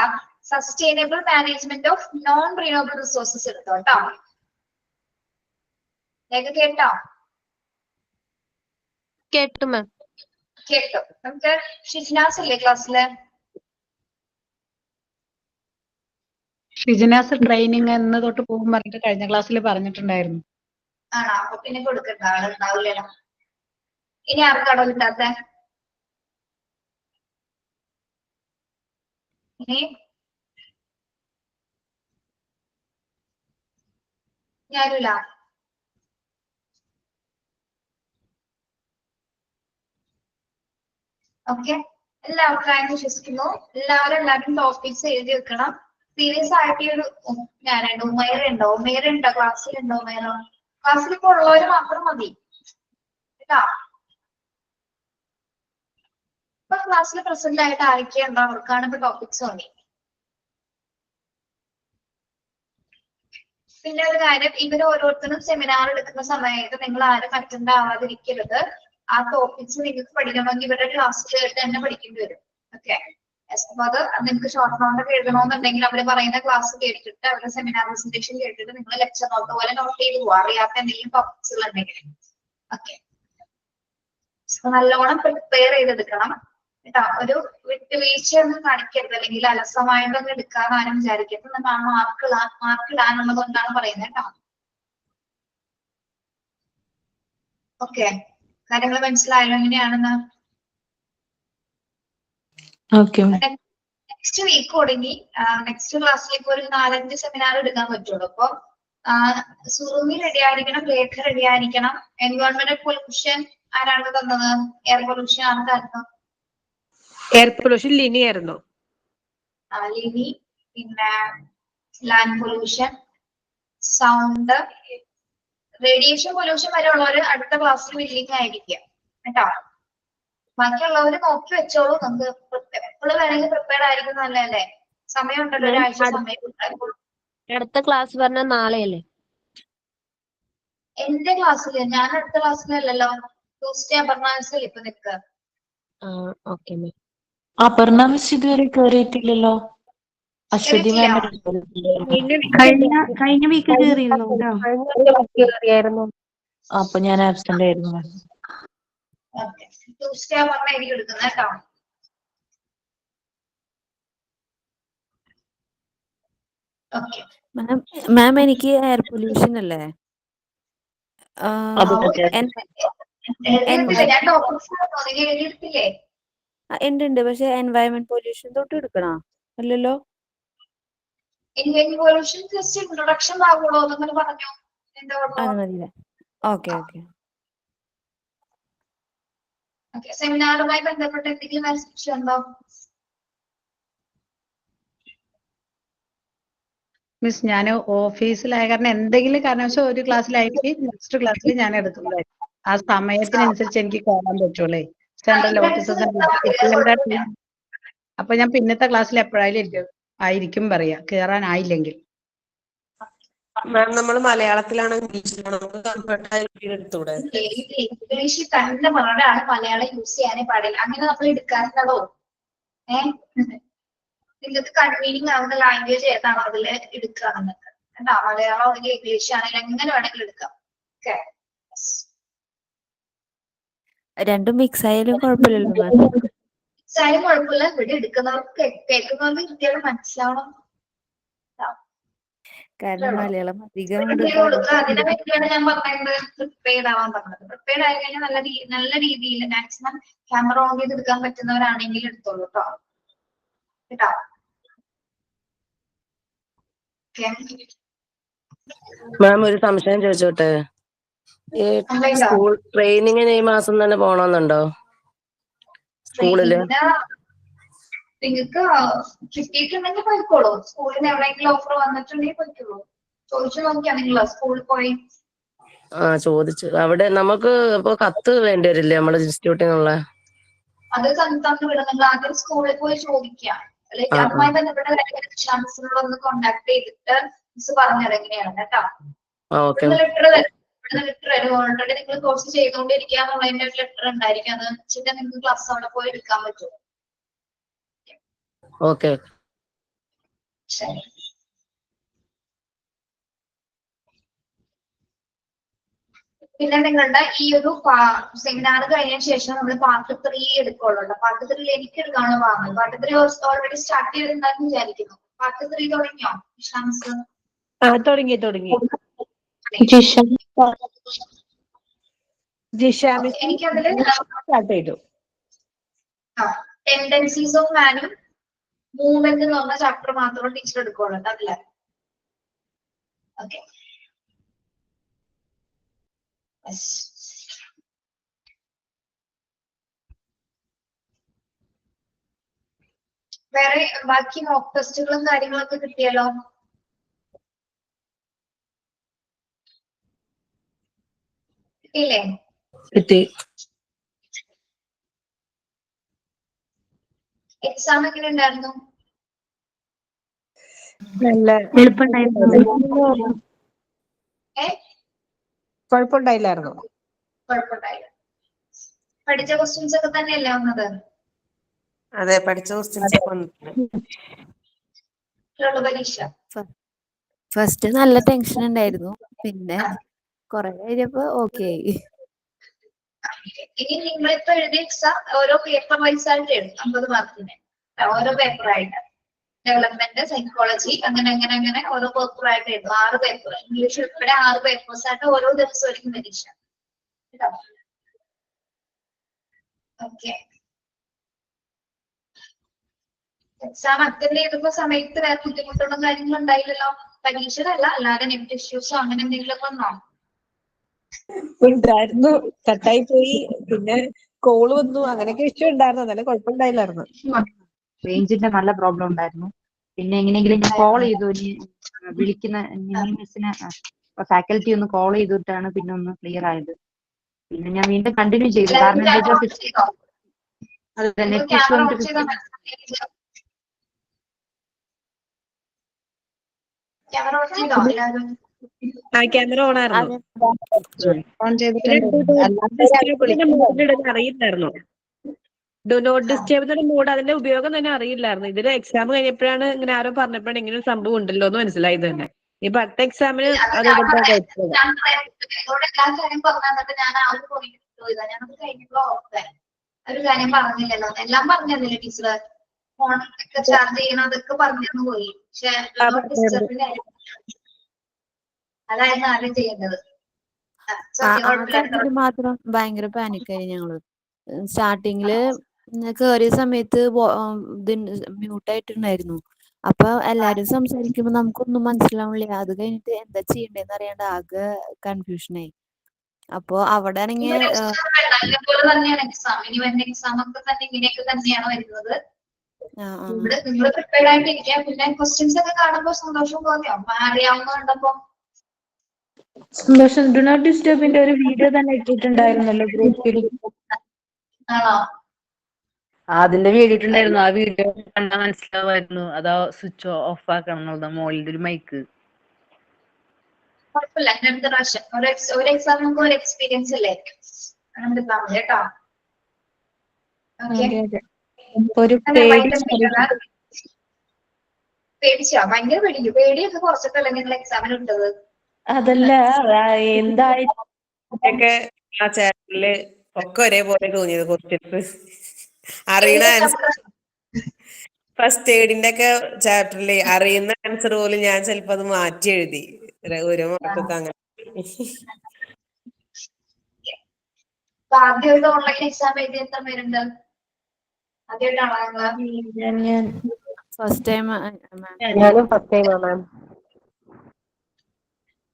[SPEAKER 1] sustainable management of non renewable resources എടുത്തോ കേട്ടോ. രേഖ കേട്ടോ?
[SPEAKER 4] കേട്ടു മാം.
[SPEAKER 1] കേട്ടോ. നമുക്ക് ഷിജ്നാസ് ഇല്ലേ ക്ലാസ്സില്?
[SPEAKER 3] ഷിജനാസ് ട്രെയിനിങ് എന്ന് തൊട്ട് പോകും പറഞ്ഞിട്ട് കഴിഞ്ഞ ക്ലാസ്സിൽ പറഞ്ഞിട്ടുണ്ടായിരുന്നു.
[SPEAKER 1] ആണോ? അപ്പൊ പിന്നെ കൊടുക്കണ്ട, ആളുണ്ടാവില്ലല്ലോ. ഇനി ആർക്കാണോ കിട്ടാത്ത? ഇനി ഞാനില്ല. ഓക്കെ, എല്ലാവർക്കും ആയി വിശ്വസിക്കുന്നു. എല്ലാവരും ടോപ്പിക്സ് എഴുതി വെക്കണം. സീരിയസ് ആയിട്ട് ഒരു ഞാനുണ്ട്. ഉമേറുണ്ടോ ക്ലാസ്സിലുണ്ടോ? ക്ലാസ്സിൽ ഇപ്പൊ ഉള്ളവര് മാത്രം മതി കേട്ടോ. ഇപ്പൊ ക്ലാസ്സിൽ പ്രസന്റ് ആയിട്ട് ആരൊക്കെയുണ്ടോ അവർക്കാണ് ഇപ്പൊ ടോപ്പിക്സ് മതി. പിന്നെ ഒരു കാര്യം, ഇവർ ഓരോരുത്തരും സെമിനാർ എടുക്കുന്ന സമയത്ത് നിങ്ങൾ ആരും അറ്റൻഡ് ആവാതിരിക്കരുത്. ആ ടോപ്പിക്സ് നിങ്ങൾക്ക് പഠിക്കണമെങ്കിൽ ഇവരുടെ ക്ലാസ് കേട്ട് തന്നെ പഠിക്കേണ്ടി വരും. ഓക്കെ, അപ്പൊ അത് നിങ്ങൾക്ക് ഷോർട്ട് നോട്ട് ഒക്കെ എഴുതണമെന്നുണ്ടെങ്കിൽ അവർ പറയുന്ന ക്ലാസ് കേട്ടിട്ട് അവരുടെ സെമിനാർ പ്രസന്റേഷൻ കേട്ടിട്ട് നിങ്ങൾ ലെക്ചർ നോട്ട് പോലെ നോട്ട് ചെയ്ത് പോവാ, അറിയാത്ത എന്തെങ്കിലും ടോപ്പിക്സുകൾ ഉണ്ടെങ്കിൽ. ഓക്കെ, നല്ലോണം പ്രിപ്പയർ ചെയ്തെടുക്കണം കേട്ടോ. ഒരു വിട്ടുവീഴ്ചയൊന്നും കാണിക്കരുത്, അല്ലെങ്കിൽ അലസമായിട്ടൊന്നും എടുക്കാൻ ആരും വിചാരിക്കരുത്. മാർക്ക് ഇടാനുള്ളത് കൊണ്ടാണ് പറയുന്നത് കേട്ടോ. ഓക്കെ, കാര്യങ്ങൾ മനസ്സിലായല്ലോ എങ്ങനെയാണെന്ന്? നെക്സ്റ്റ് വീക്ക് തുടങ്ങി നെക്സ്റ്റ് ക്ലാസ്സിലേക്ക് ഒരു 4-5 സെമിനാർ എടുക്കാൻ പറ്റുള്ളൂ. അപ്പൊ സുറുമി റെഡി ആയിരിക്കണം, ലേഖ റെഡി ആയിരിക്കണം. എൻവയോൺമെന്റൽ പൊല്യൂഷൻ ആരാണ് തന്നത്? എയർ പൊല്യൂഷൻ ആർക്കായിരുന്നു?
[SPEAKER 11] എയർ പൊല്യൂഷൻ ലിനി ആയിരുന്നു.
[SPEAKER 1] ലിനി. പിന്നെ land pollution, sound, radiation pollution വരെ ഉള്ളവര് അടുത്ത ക്ലാസ്സിൽ വില്ലിങ് ആയിരിക്കുക കേട്ടോ. ബാക്കിയുള്ളവര് നോക്കി വെച്ചോളൂ. നമുക്ക് എപ്പോഴും വേണമെങ്കിൽ പ്രിപ്പയർഡ് ആയിരിക്കും, നല്ലതല്ലേ? സമയം ഉണ്ടല്ലോ, ഒരാഴ്ച സമയം.
[SPEAKER 8] അടുത്ത ക്ലാസ് പറഞ്ഞ നാളെയല്ലേ?
[SPEAKER 1] എന്റെ ക്ലാസ്സില്, ഞാൻ അടുത്ത ക്ലാസ്സിലല്ലല്ലോ, ട്യൂസ്ഡേ അപർണ മിസ് ഇപ്പൊ നിൽക്കുക.
[SPEAKER 8] Okay ma'am.
[SPEAKER 7] അപർണ മിസ് ഇതുവരെ കേറിയിട്ടില്ലല്ലോ. അശ്വതി മാം
[SPEAKER 4] കഴിഞ്ഞ വീക്ക് കയറിയിരുന്നു കേട്ടോ.
[SPEAKER 7] അപ്പൊ ഞാൻ ആബ്സെന്റ് ആയിരുന്നു.
[SPEAKER 1] ട്യൂസ്ഡേ അപർണ എനിക്ക് എടുക്കുന്നത് കേട്ടോ. ഓക്കെ
[SPEAKER 9] മാം, എനിക്ക് എയർ പൊല്യൂഷൻ അല്ലേ? ഉണ്ട്, പക്ഷെ എൻവയറമെന്റ് പൊല്യൂഷൻ തൊട്ട് എടുക്കണോ? അല്ലല്ലോ.
[SPEAKER 1] പൊല്യൂഷൻ ജസ്റ്റ് ഇൻട്രൊഡക്ഷൻ ആകുള്ളൂ എന്നങ്ങനെ പറഞ്ഞു.
[SPEAKER 9] അത് മതിയല്ലേ? Okay okay.
[SPEAKER 1] സെമിനാറുമായി ബന്ധപ്പെട്ട് എന്തെങ്കിലും മെസ്സേജ് ഉണ്ടോ?
[SPEAKER 3] മിസ്, ഞാൻ ഓഫീസിലായ കാരണം എന്തെങ്കിലും കാരണവശാൽ ഒരു ക്ലാസ്സിലായിട്ട് നെക്സ്റ്റ് ക്ലാസ്സിൽ ഞാൻ എടുക്കുന്നതായിരിക്കും. ആ സമയത്തിനനുസരിച്ച് എനിക്ക് കയറാൻ പറ്റുള്ളേ. സെൻട്രൽ ഓഫീസേഴ്സ് കുട്ടികളുടെ അപ്പൊ ഞാൻ പിന്നത്തെ ക്ലാസ്സിൽ എപ്പോഴായാലും ആയിരിക്കും പറയാ, കയറാനായില്ലെങ്കിൽ.
[SPEAKER 11] മാം, നമ്മൾ മലയാളത്തിലാണോ ഇംഗ്ലീഷിലാണോ? നമുക്ക് കംഫർട്ട് ആയ രീതിയിൽ എടുത്തൂടെ?
[SPEAKER 1] ഇംഗ്ലീഷിൽ തന്നെ പറഞ്ഞാണ് മലയാളം യൂസ് ചെയ്യാനേ പാടില്ല. അങ്ങനെ നമ്മൾ എടുക്കാറുണ്ടോ? നിങ്ങൾക്ക് കൺവീനിങ് ആവുന്ന ലാംഗ്വേജ് ഏതാണോ അതിൽ എടുക്കുക നിങ്ങൾക്ക്. എന്താ മലയാളം അല്ലെങ്കിൽ ഇംഗ്ലീഷ് ആണെങ്കിൽ എങ്ങനെ വേണമെങ്കിലും എടുക്കാം. ഓക്കെ,
[SPEAKER 9] രണ്ടും മിക്സ് ആയാലും കുഴപ്പമില്ലല്ലോ മാം?
[SPEAKER 1] മിക്സ് ആയാലും കുഴപ്പമില്ല. ഇവിടെ എടുക്കുന്നവർക്ക് കേൾക്കുന്നവർക്ക് കൃത്യമായിട്ട് മനസ്സിലാവണം.
[SPEAKER 9] കാരണം മലയാളം അധികം
[SPEAKER 1] അതിനെ പറ്റിയാണ് ഞാൻ പറയുന്നത് പ്രിപ്പയർഡ് ആവാൻ പറഞ്ഞത്. പ്രിപ്പയർഡ് ആയി കഴിഞ്ഞാൽ നല്ല രീതിയിൽ മാക്സിമം ക്യാമറ ഓൺ ചെയ്ത് എടുക്കാൻ പറ്റുന്നവരാണെങ്കിൽ എടുത്തോളൂ കേട്ടോ. കേട്ടോ,
[SPEAKER 10] മാം, ഒരു സംശയം ചോദിച്ചോട്ടെ? ഈ സ്കൂൾ ട്രെയിനിങ്ങിന് ഈ മാസം തന്നെ പോണോന്നുണ്ടോ സ്കൂളില്?
[SPEAKER 1] നിങ്ങൾക്ക് കിട്ടിയിട്ടുണ്ടെങ്കിൽ പോയിക്കോളൂ. സ്കൂളിന് എവിടെയെങ്കിലും ഓഫർ വന്നിട്ടുണ്ടെങ്കിൽ പോയിക്കോളൂ. ചോദിച്ചു നോക്കിയാ നിങ്ങൾ സ്കൂളിൽ പോയി?
[SPEAKER 10] ചോദിച്ചു. അവിടെ നമുക്ക് ഇപ്പൊ കത്ത് വേണ്ടി വരില്ലേ നമ്മുടെ ഇൻസ്റ്റിറ്റ്യൂട്ടിൽ നിന്നുള്ള?
[SPEAKER 1] അത് തന്നു വിടും. നിങ്ങൾ ആദ്യം സ്കൂളിൽ പോയി ചോദിക്കാം. അല്ലെങ്കിൽ അതുമായി ബന്ധപ്പെട്ട മിസ്സിനോട് കോണ്ടാക്ട് ചെയ്തിട്ട് മിസ് പറഞ്ഞത് എങ്ങനെയാണ് കേട്ടോ. ലെറ്റർ വരും. ഓൾറെഡി നിങ്ങൾ കോഴ്സ് ചെയ്തുകൊണ്ടിരിക്കുക എന്നുള്ളതിന്റെ ഒരു ലെറ്റർ ഉണ്ടായിരിക്കും. അത് വെച്ചിട്ട് നിങ്ങൾക്ക് ക്ലാസ് അവിടെ പോയി എടുക്കാൻ പറ്റും.
[SPEAKER 10] ഓക്കെ,
[SPEAKER 1] ശരി. പിന്നെ നിങ്ങളുടെ ഈ ഒരു സെമിനാർ കഴിഞ്ഞ ശേഷം നമ്മൾ പാർട്ട് 3 എടുക്കുള്ളൂ. പാർട്ട് 3 എനിക്ക് എടുക്കാനുള്ള ഭാഗങ്ങൾ. പാർട്ട് 3 ഓൾറെഡി സ്റ്റാർട്ട് ചെയ്തിട്ടുണ്ടെന്ന് വിചാരിക്കുന്നു. പാർട്ട് 3 തുടങ്ങിയോ വിഷാംസ്?
[SPEAKER 11] തുടങ്ങി.
[SPEAKER 1] എനിക്കതില്
[SPEAKER 11] സ്റ്റാർട്ട് ചെയ്തു.
[SPEAKER 1] ടെൻഡൻസീസ് ഓഫ് മാനും മൂവ്മെന്റ് എന്ന് പറഞ്ഞ ചാപ്റ്റർ മാത്രം ടീച്ചർ എടുക്കുള്ളൂ അല്ലേ? ഓക്കെ, വേറെ ബാക്കി മോക്ക് ടെസ്റ്റുകളും കാര്യങ്ങളൊക്കെ കിട്ടിയല്ലോ. കിട്ടിയില്ലേ?
[SPEAKER 10] കിട്ടി.
[SPEAKER 1] എക്സാം എങ്ങനെ ഉണ്ടായിരുന്നു?
[SPEAKER 11] കുഴപ്പമുണ്ടായില്ലായിരുന്നു.
[SPEAKER 1] കുഴപ്പമുണ്ടായില്ല. പഠിച്ച ക്വസ്റ്റ്യൻസ് ഒക്കെ തന്നെയല്ലേ വന്നത്?
[SPEAKER 11] അതെ, പഠിച്ച ക്വസ്റ്റ്യൻസ് ഒക്കെ വന്നിട്ടുണ്ട്.
[SPEAKER 1] പരീക്ഷ
[SPEAKER 9] ഫസ്റ്റ് നല്ല ടെൻഷൻ ഉണ്ടായിരുന്നു, പിന്നെ കൊറേ കഴിഞ്ഞപ്പോ ഓക്കെ ആയി.
[SPEAKER 1] ഇനി നിങ്ങളിപ്പോ എഴുതിയ എക്സാം ഓരോ പേപ്പർ വൈസ് ആയിട്ട് എഴുതും, 50 മാർക്കിന് ഓരോ പേപ്പറായിട്ട്. ഡെവലപ്മെന്റ്, സൈക്കോളജി, അങ്ങനെ അങ്ങനെ അങ്ങനെ ഓരോ പേപ്പറായിട്ട് എഴുതും. 6 പേപ്പർ, ഇംഗ്ലീഷ് ഉൾപ്പെടെ 6 പേപ്പേഴ്സ് ആയിട്ട് ഓരോ ദിവസമായിരിക്കും പരീക്ഷ. ഓക്കെ. എക്സാം അറ്റൻഡ് ചെയ്തപ്പോ സമയത്ത് വേറെ ബുദ്ധിമുട്ടുള്ള കാര്യങ്ങൾ ഉണ്ടായില്ലല്ലോ? പരീക്ഷയിലല്ല, അല്ലാതെ നെറ്റ് ഇഷ്യൂസോ അങ്ങനെ എന്തെങ്കിലും വന്നോ?
[SPEAKER 12] ഉണ്ടായിരുന്നു, കട്ടായി പോയി, പിന്നെ കോള് വന്നു, അങ്ങനെയൊക്കെ ഇഷ്യൂ ഉണ്ടായിരുന്നു. എന്നാലും കുഴപ്പമുണ്ടായില്ലായിരുന്നു.
[SPEAKER 5] റേഞ്ചിന്റെ നല്ല പ്രോബ്ലം ഉണ്ടായിരുന്നു. പിന്നെ എങ്ങനെയെങ്കിലും ഞാൻ കോൾ ചെയ്തു, വിളിക്കുന്ന മിസ്സിനെ ഫാക്കൽറ്റി ഒന്ന് കോൾ ചെയ്തിട്ടാണ് പിന്നെ ഒന്ന് ക്ലിയർ ആയത്. പിന്നെ ഞാൻ വീണ്ടും കണ്ടിന്യൂ ചെയ്തു, കാരണം എന്താ വെച്ചാൽ അതെ നെറ്റ് ഇഷ്യൂ
[SPEAKER 12] ക്യാമറ ഓൺ ആയിരുന്നു.
[SPEAKER 3] ഓൺ ചെയ്തിട്ടുണ്ട്.
[SPEAKER 12] അറിയില്ലായിരുന്നു. ഡു നോട്ട് ഡിസ്റ്റർബ് മോഡ്, അതിന്റെ ഉപയോഗം തന്നെ അറിയില്ലായിരുന്നു. ഇതിന് എക്സാം കഴിഞ്ഞപ്പോഴാണ് ഇങ്ങനെ ആരോ പറഞ്ഞപ്പോഴാണ് ഇങ്ങനെ ഒരു സംഭവം ഉണ്ടല്ലോ എന്ന് മനസ്സിലായത് തന്നെ. ഇപ്പൊ അടുത്ത എക്സാമിന് അത്
[SPEAKER 1] ഞാൻ കാര്യം പറഞ്ഞിട്ട് ഞാൻ ആ ഒരു പോയിന്റ് പോയതാ. ഞാനത് കഴിഞ്ഞപ്പോ ഓർത്തേ ഒരു കാര്യം പറഞ്ഞില്ലല്ലോ, എല്ലാം പറഞ്ഞില്ലേ ടീച്ചർ? ഫോൺ ഒക്കെ ചാർജ് ചെയ്യണം അതൊക്കെ പറഞ്ഞു പോയി. പക്ഷെ അതായിരുന്നു ആദ്യം ചെയ്യേണ്ടത്.
[SPEAKER 9] കാര്യത്തിൽ മാത്രം ഭയങ്കര പാനിക്കായി ഞങ്ങള്. സ്റ്റാർട്ടിങ്ങില് കേറിയ സമയത്ത് മ്യൂട്ടായിട്ടുണ്ടായിരുന്നു. അപ്പൊ എല്ലാരും സംസാരിക്കുമ്പോ നമുക്കൊന്നും മനസ്സിലാവില്ല. അത് കഴിഞ്ഞിട്ട് എന്താ ചെയ്യണ്ടേന്ന് അറിയാണ്ട് ആകെ കൺഫ്യൂഷനായി. അപ്പൊ അവിടെ ആണെങ്കിൽ
[SPEAKER 1] തന്നെയാണ് എക്സാം. ഇനി വരുന്ന എക്സാം ഒക്കെ തന്നെ ഇങ്ങനെയൊക്കെ തന്നെയാണ് വരുന്നത്. നിങ്ങൾ പ്രിപ്പയർഡ് ആയിട്ടിരിക്കാം. പിന്നെ ക്വസ്റ്റ്യൻസ് ഒക്കെ കാണുമ്പോൾ സന്തോഷം തോന്നിയോ? അറിയാവുന്ന കണ്ടപ്പോ
[SPEAKER 5] സന്തോഷം. ഡു നോട്ട് ഡിസ്റ്റർബിന്റെ ഒരു വീഡിയോ തന്നെ ഇട്ടിട്ടുണ്ടായിരുന്നല്ലോ ഗ്രൂപ്പിൽ.
[SPEAKER 1] ആണോ?
[SPEAKER 5] അതിന്റെ വീഡിയോ ഇട്ടുണ്ടായിരുന്നു. ആ വീഡിയോ കണ്ടാൽ മനസ്സിലാവായിരുന്നു അതാ സ്വിച്ച് ഓഫ് ആക്കണം എന്നുള്ളത്. മുകളിൽ ഒരു മൈക്ക്.
[SPEAKER 1] കുഴപ്പമില്ല, അടുത്ത പ്രാവശ്യം ഒരു എക്സാം നമുക്ക് ഒരു എക്സ്പീരിയൻസ് അല്ലേ? അങ്ങനെ കേട്ടോ. പേടിച്ചോ? ഭയങ്കര പേടിക്കും. പേടിയൊക്കെ കുറച്ചിട്ടല്ലേ നിങ്ങൾ എക്സാമിന് ഇട്ടത്?
[SPEAKER 11] അതല്ല, എന്തായൊക്കെ ആ ചാനലില് ഒക്കെ ഒരേപോലെ തോന്നിയത് ക്വസ്റ്റ്യൻസ് അറിയണ ആൻസർ. ഫസ്റ്റ് എയ്ഡിന്റെ ഒക്കെ ചാപ്റ്ററില് അറിയുന്ന ആൻസർ പോലും ഞാൻ ചിലപ്പോ അത് മാറ്റി എഴുതി. ഓരോ മാർക്കൊക്കെ അങ്ങനെ.
[SPEAKER 1] ആദ്യമായിട്ട് ഓൺലൈൻ എക്സാം എഴുതി എത്ര പേരുണ്ട്? ആദ്യമായിട്ടാണോ?
[SPEAKER 9] First time.
[SPEAKER 12] ഞാനും ഫസ്റ്റ് ടൈം ആണ്.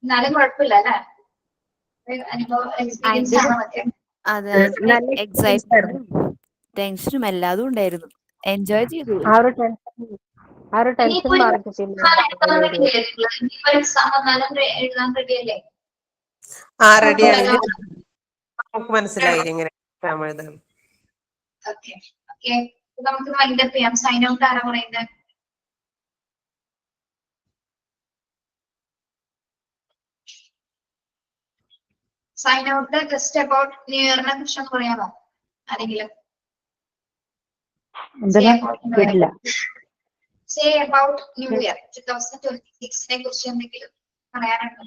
[SPEAKER 1] എന്നാലും കുഴപ്പമില്ല അല്ലേ? എക്സ്പീരിയൻസ് ആണ് മറ്റേ.
[SPEAKER 9] അതെ, എക്സൈറ്റ്മെന്റും ടെൻഷനും എല്ലാതും ഉണ്ടായിരുന്നു. എൻജോയ് ചെയ്തു.
[SPEAKER 12] ആ ഒരു ടെൻഷൻ മാറി കിട്ടിയില്ല.
[SPEAKER 1] എക്സാം വന്നാലും എഴുതാൻ റെഡിയല്ലേ?
[SPEAKER 11] റെഡിയാണ്. നമുക്ക് മനസ്സിലായി എങ്ങനെ എക്സാം എഴുതാൻ.
[SPEAKER 1] ഓക്കെ ഓക്കെ, നമുക്ക് വൈൻഡപ്പ് ചെയ്യാം. സൈൻ ഔട്ട് ആരാ പറയുന്നത്? Sign out just about new ഇയറിനെ കുറിച്ച് പറയാമോ ആരെങ്കിലും? സേ അബൌട്ട് ന്യൂ ഇയർ 2026 കുറിച്ച് എന്തെങ്കിലും പറയാനുണ്ടോ?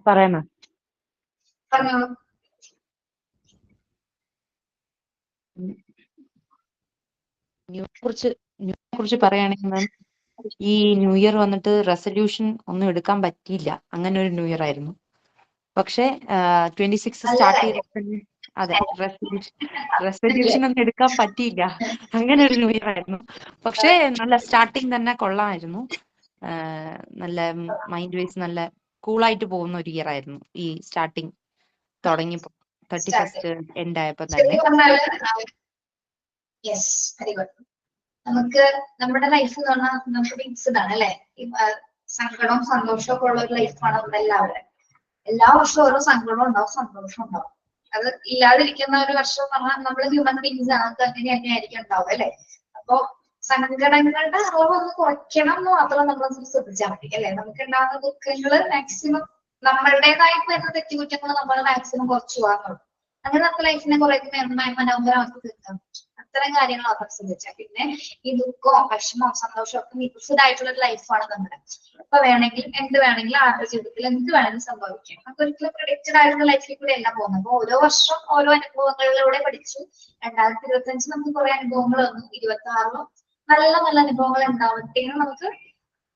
[SPEAKER 5] പറയാമോ?
[SPEAKER 1] പറഞ്ഞോളൂ.
[SPEAKER 5] കുറിച്ച് പറയുകയാണെങ്കിൽ മാം, ഈ ന്യൂ ഇയർ വന്നിട്ട് റെസൊല്യൂഷൻ ഒന്നും എടുക്കാൻ പറ്റിയില്ല. അങ്ങനെ ഒരു ന്യൂ ഇയർ ആയിരുന്നു. പക്ഷെ 26 സ്റ്റാർട്ട് ചെയ്തപ്പോൾ അതെ റെസൊല്യൂഷൻ ഒന്നും എടുക്കാൻ പറ്റിയില്ല. അങ്ങനെ ഒരു ന്യൂ ഇയർ ആയിരുന്നു. പക്ഷെ നല്ല സ്റ്റാർട്ടിങ് തന്നെ കൊള്ളാമായിരുന്നു. നല്ല മൈൻഡ് വൈസ് നല്ല കൂളായിട്ട് പോകുന്ന ഒരു ഇയർ ആയിരുന്നു ഈ സ്റ്റാർട്ടിങ് തുടങ്ങിയപ്പോ. 31st എൻഡ് ആയപ്പോ തന്നെ.
[SPEAKER 1] Yes, very good. നമുക്ക് നമ്മുടെ ലൈഫ് എന്ന് പറഞ്ഞാൽ നമുക്ക് മിക്സ്ഡ് ആണ് അല്ലെ? സങ്കടവും സന്തോഷവും ഒക്കെ ഉള്ള ഒരു ലൈഫാണ് നമ്മുടെ എല്ലാവരും. എല്ലാ വർഷവും ഓരോ സങ്കടവും ഉണ്ടാവും, സന്തോഷം ഉണ്ടാവും. അത് ഇല്ലാതിരിക്കുന്ന ഒരു വർഷം എന്ന് പറഞ്ഞാൽ നമ്മൾ ഹ്യൂമൻ ബീങ്സ് ആണ്, അത് അങ്ങനെ തന്നെ ആയിരിക്കും ഉണ്ടാവും അല്ലെ? അപ്പൊ സങ്കടങ്ങളുടെ അളവ് ഒന്ന് കുറയ്ക്കണം എന്ന് മാത്രം നമ്മൾ ശ്രദ്ധിച്ചാൽ മതി അല്ലെ? നമുക്ക് ഉണ്ടാകുന്ന ദുഃഖങ്ങള് മാക്സിമം നമ്മളുടേതായിട്ട് വരുന്ന തെറ്റുകുറ്റങ്ങൾ നമ്മൾ മാക്സിമം കുറച്ചു പോകാന്നുള്ളൂ. അങ്ങനെ നമുക്ക് ലൈഫിനെ കുറെ മനോഹരമാക്കി തീർക്കാൻ പറ്റും. അത്തരം കാര്യങ്ങൾ ഓർമ്മ ശ്രദ്ധിച്ചാൽ പിന്നെ ഈ ദുഃഖവും വിഷമവും സന്തോഷവും ഒക്കെ മിക്സ്ഡ് ആയിട്ടുള്ള ഒരു ലൈഫാണ് നമ്മുടെ. ഇപ്പൊ വേണമെങ്കിലും എന്ത് വേണമെങ്കിലും ആരുടെ ജീവിതത്തിൽ എന്ത് വേണമെങ്കിലും സംഭവിക്കാം. നമുക്ക് ഒരിക്കലും പ്രഡിക്റ്റഡ് ആയിട്ടുള്ള ലൈഫിൽ കൂടെ അല്ല പോകുന്നത്. അപ്പൊ ഓരോ വർഷം ഓരോ അനുഭവങ്ങളിലൂടെ പഠിച്ചു. 2025 നമുക്ക് കുറെ അനുഭവങ്ങൾ വന്നു. 26 നല്ല നല്ല അനുഭവങ്ങൾ ഉണ്ടാവട്ടെ എന്ന് നമുക്ക്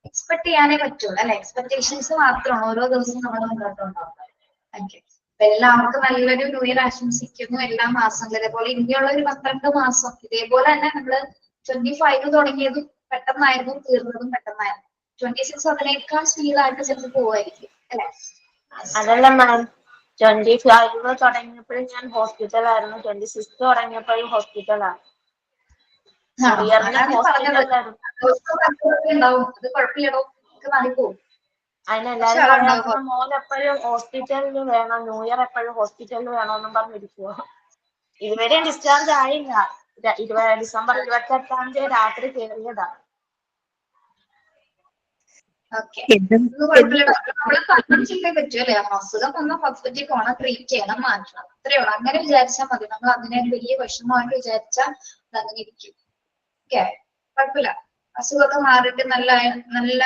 [SPEAKER 1] എക്സ്പെക്ട് ചെയ്യാനേ പറ്റുള്ളൂ അല്ലെ. എക്സ്പെക്ടേഷൻസ് മാത്രമാണ് ഓരോ ദിവസവും നമ്മൾ മുന്നോട്ടുണ്ടാവുന്നത്. Thank you. എല്ലാവർക്കും നല്ലൊരു ന്യൂ ഇയർ ആശംസിക്കുന്നു. എല്ലാ മാസങ്ങളും ഇതേപോലെ ഇനിയുള്ള ഒരു 12 മാസം ഇതേപോലെ തന്നെ നമ്മള് 25 തുടങ്ങിയതും പെട്ടെന്നായിരുന്നു, തീർന്നതും പെട്ടെന്നായിരുന്നു. 26 അതിനേക്കാൾ സ്പീഡായിട്ട് ചിലപ്പോൾ പോവായിരിക്കും അല്ലെ.
[SPEAKER 8] അതല്ല മാം, 25 തുടങ്ങിയപ്പോഴും ഞാൻ ഹോസ്പിറ്റലായിരുന്നു, 26 തുടങ്ങിയപ്പോഴും ഹോസ്പിറ്റലാണ്.
[SPEAKER 1] ഉണ്ടാവും, അത് കുഴപ്പമില്ലടോ, ഒക്കെ മാറിപ്പോവും.
[SPEAKER 8] അതിനെല്ലാരും പറയാറുണ്ട് മോൻ എപ്പോഴും ഹോസ്പിറ്റലിൽ വേണം, ന്യൂ ഇയർ എപ്പോഴും ഹോസ്പിറ്റലിൽ വേണമെന്നും പറഞ്ഞിരിക്കുവോ. ഇതുവരെയും ഡിസ്ചാർജ് ആയില്ല. ഡിസംബർ 28 രാത്രി കയറിയതാ.
[SPEAKER 1] ചെയ്തേ പറ്റൂല്ലേ. അസുഖം വന്നാൽ ഹോസ്പിറ്റലിൽ പോകണം, ട്രീറ്റ് ചെയ്യണം, മാറ്റണം, അത്രേ ഉള്ളൂ. അങ്ങനെ വിചാരിച്ചാൽ മതി. നമ്മൾ അതിനെ വലിയ വിഷമമായിട്ട് വിചാരിച്ചാൽ അതങ്ങനെ ഇരിക്കും. ഓക്കെ, കുഴപ്പമില്ല. അസുഖമൊക്കെ മാറിയിട്ട് നല്ല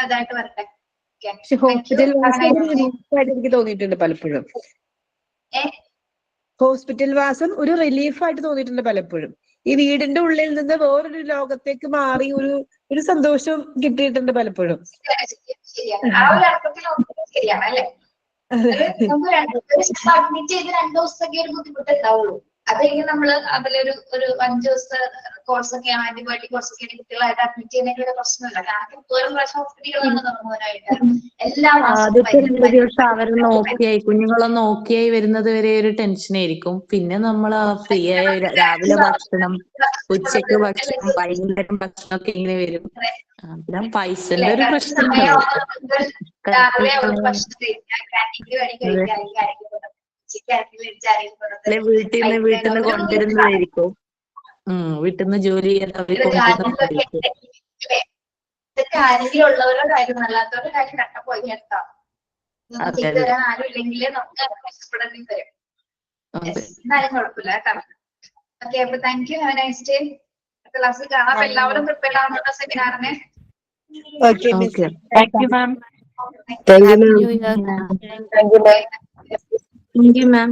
[SPEAKER 1] ഇതായിട്ട് വരട്ടെ.
[SPEAKER 12] പക്ഷെ ഹോസ്പിറ്റൽ വാസം എനിക്ക് തോന്നിയിട്ടുണ്ട് പലപ്പോഴും. ഹോസ്പിറ്റൽ വാസം ഒരു റിലീഫായിട്ട് തോന്നിയിട്ടുണ്ട് പലപ്പോഴും. ഈ വീടിന്റെ ഉള്ളിൽ നിന്ന് വേറൊരു ലോകത്തേക്ക് മാറി ഒരു സന്തോഷം കിട്ടിയിട്ടുണ്ട് പലപ്പോഴും.
[SPEAKER 1] ശരിയാണ്, ആ ഒരു അർത്ഥത്തിൽ ശരിയാണ് അല്ലെ. നമുക്ക് അഡ്മിറ്റ് ചെയ്ത് 2 ദിവസത്തേക്ക് ഒരു ബുദ്ധിമുട്ട് ഉണ്ടാവുള്ളൂ. അത് കഴിഞ്ഞ് നമ്മള് അതിലൊരു 5 ദിവസത്തെ കോഴ്സൊക്കെ ആന്റിബയോട്ടിക് കോഴ്സൊക്കെ കുട്ടികളായിട്ട് അഡ്മിറ്റ് ചെയ്യുന്നതിന്റെ പ്രശ്നമില്ല. കാരണം ഓരോ പ്രാവശ്യം ഹോസ്പിറ്റലുകളാണ് തുടങ്ങുവാനായിട്ട് എല്ലാ
[SPEAKER 7] ആദ്യത്തെ 2 ദിവസം അവരൊന്ന് ഓക്കെയായി, കുഞ്ഞുങ്ങളൊന്ന് ഓക്കെയായി വരുന്നത് വരെ ഒരു ടെൻഷൻ ആയിരിക്കും. പിന്നെ നമ്മൾ ഫ്രീ ആയ രാവിലെ ഭക്ഷണം, ഉച്ചക്ക് ഭക്ഷണം, വൈകുന്നേരം ഭക്ഷണം ഒക്കെ ഇങ്ങനെ വരും. പിന്നെ പൈസന്റെ ഒരു പ്രശ്നം വീട്ടിൽ നിന്ന് കൊണ്ടുവരുന്നതായിരിക്കും. വീട്ടിൽ നിന്ന് ജോലി ചെയ്യാൻ അവർ കൊണ്ടുവരുന്നതായിരിക്കും.
[SPEAKER 1] ഇതൊക്കെ ആരെങ്കിലും ഉള്ളവരുടെ കാര്യം, അല്ലാത്തവരുടെ കാര്യം കട്ടപ്പോയി എടുത്താം. ചെയ്തു തരാൻ ആരും ഇല്ലെങ്കിൽ നമുക്ക് കഷ്ടപ്പെടേണ്ടി വരും. എന്നാലും കുഴപ്പമില്ല കേട്ടോ. ഓക്കെ, അപ്പൊ thank you. Have a nice day. ക്ലാസ്സിൽ കാണാം. എല്ലാവരും പ്രിപ്പയർ ആവുന്നുണ്ടോ സെമിനാറിന്?
[SPEAKER 10] Thank you ma'am.
[SPEAKER 9] Happy New Year.
[SPEAKER 10] Thank you, ma'am.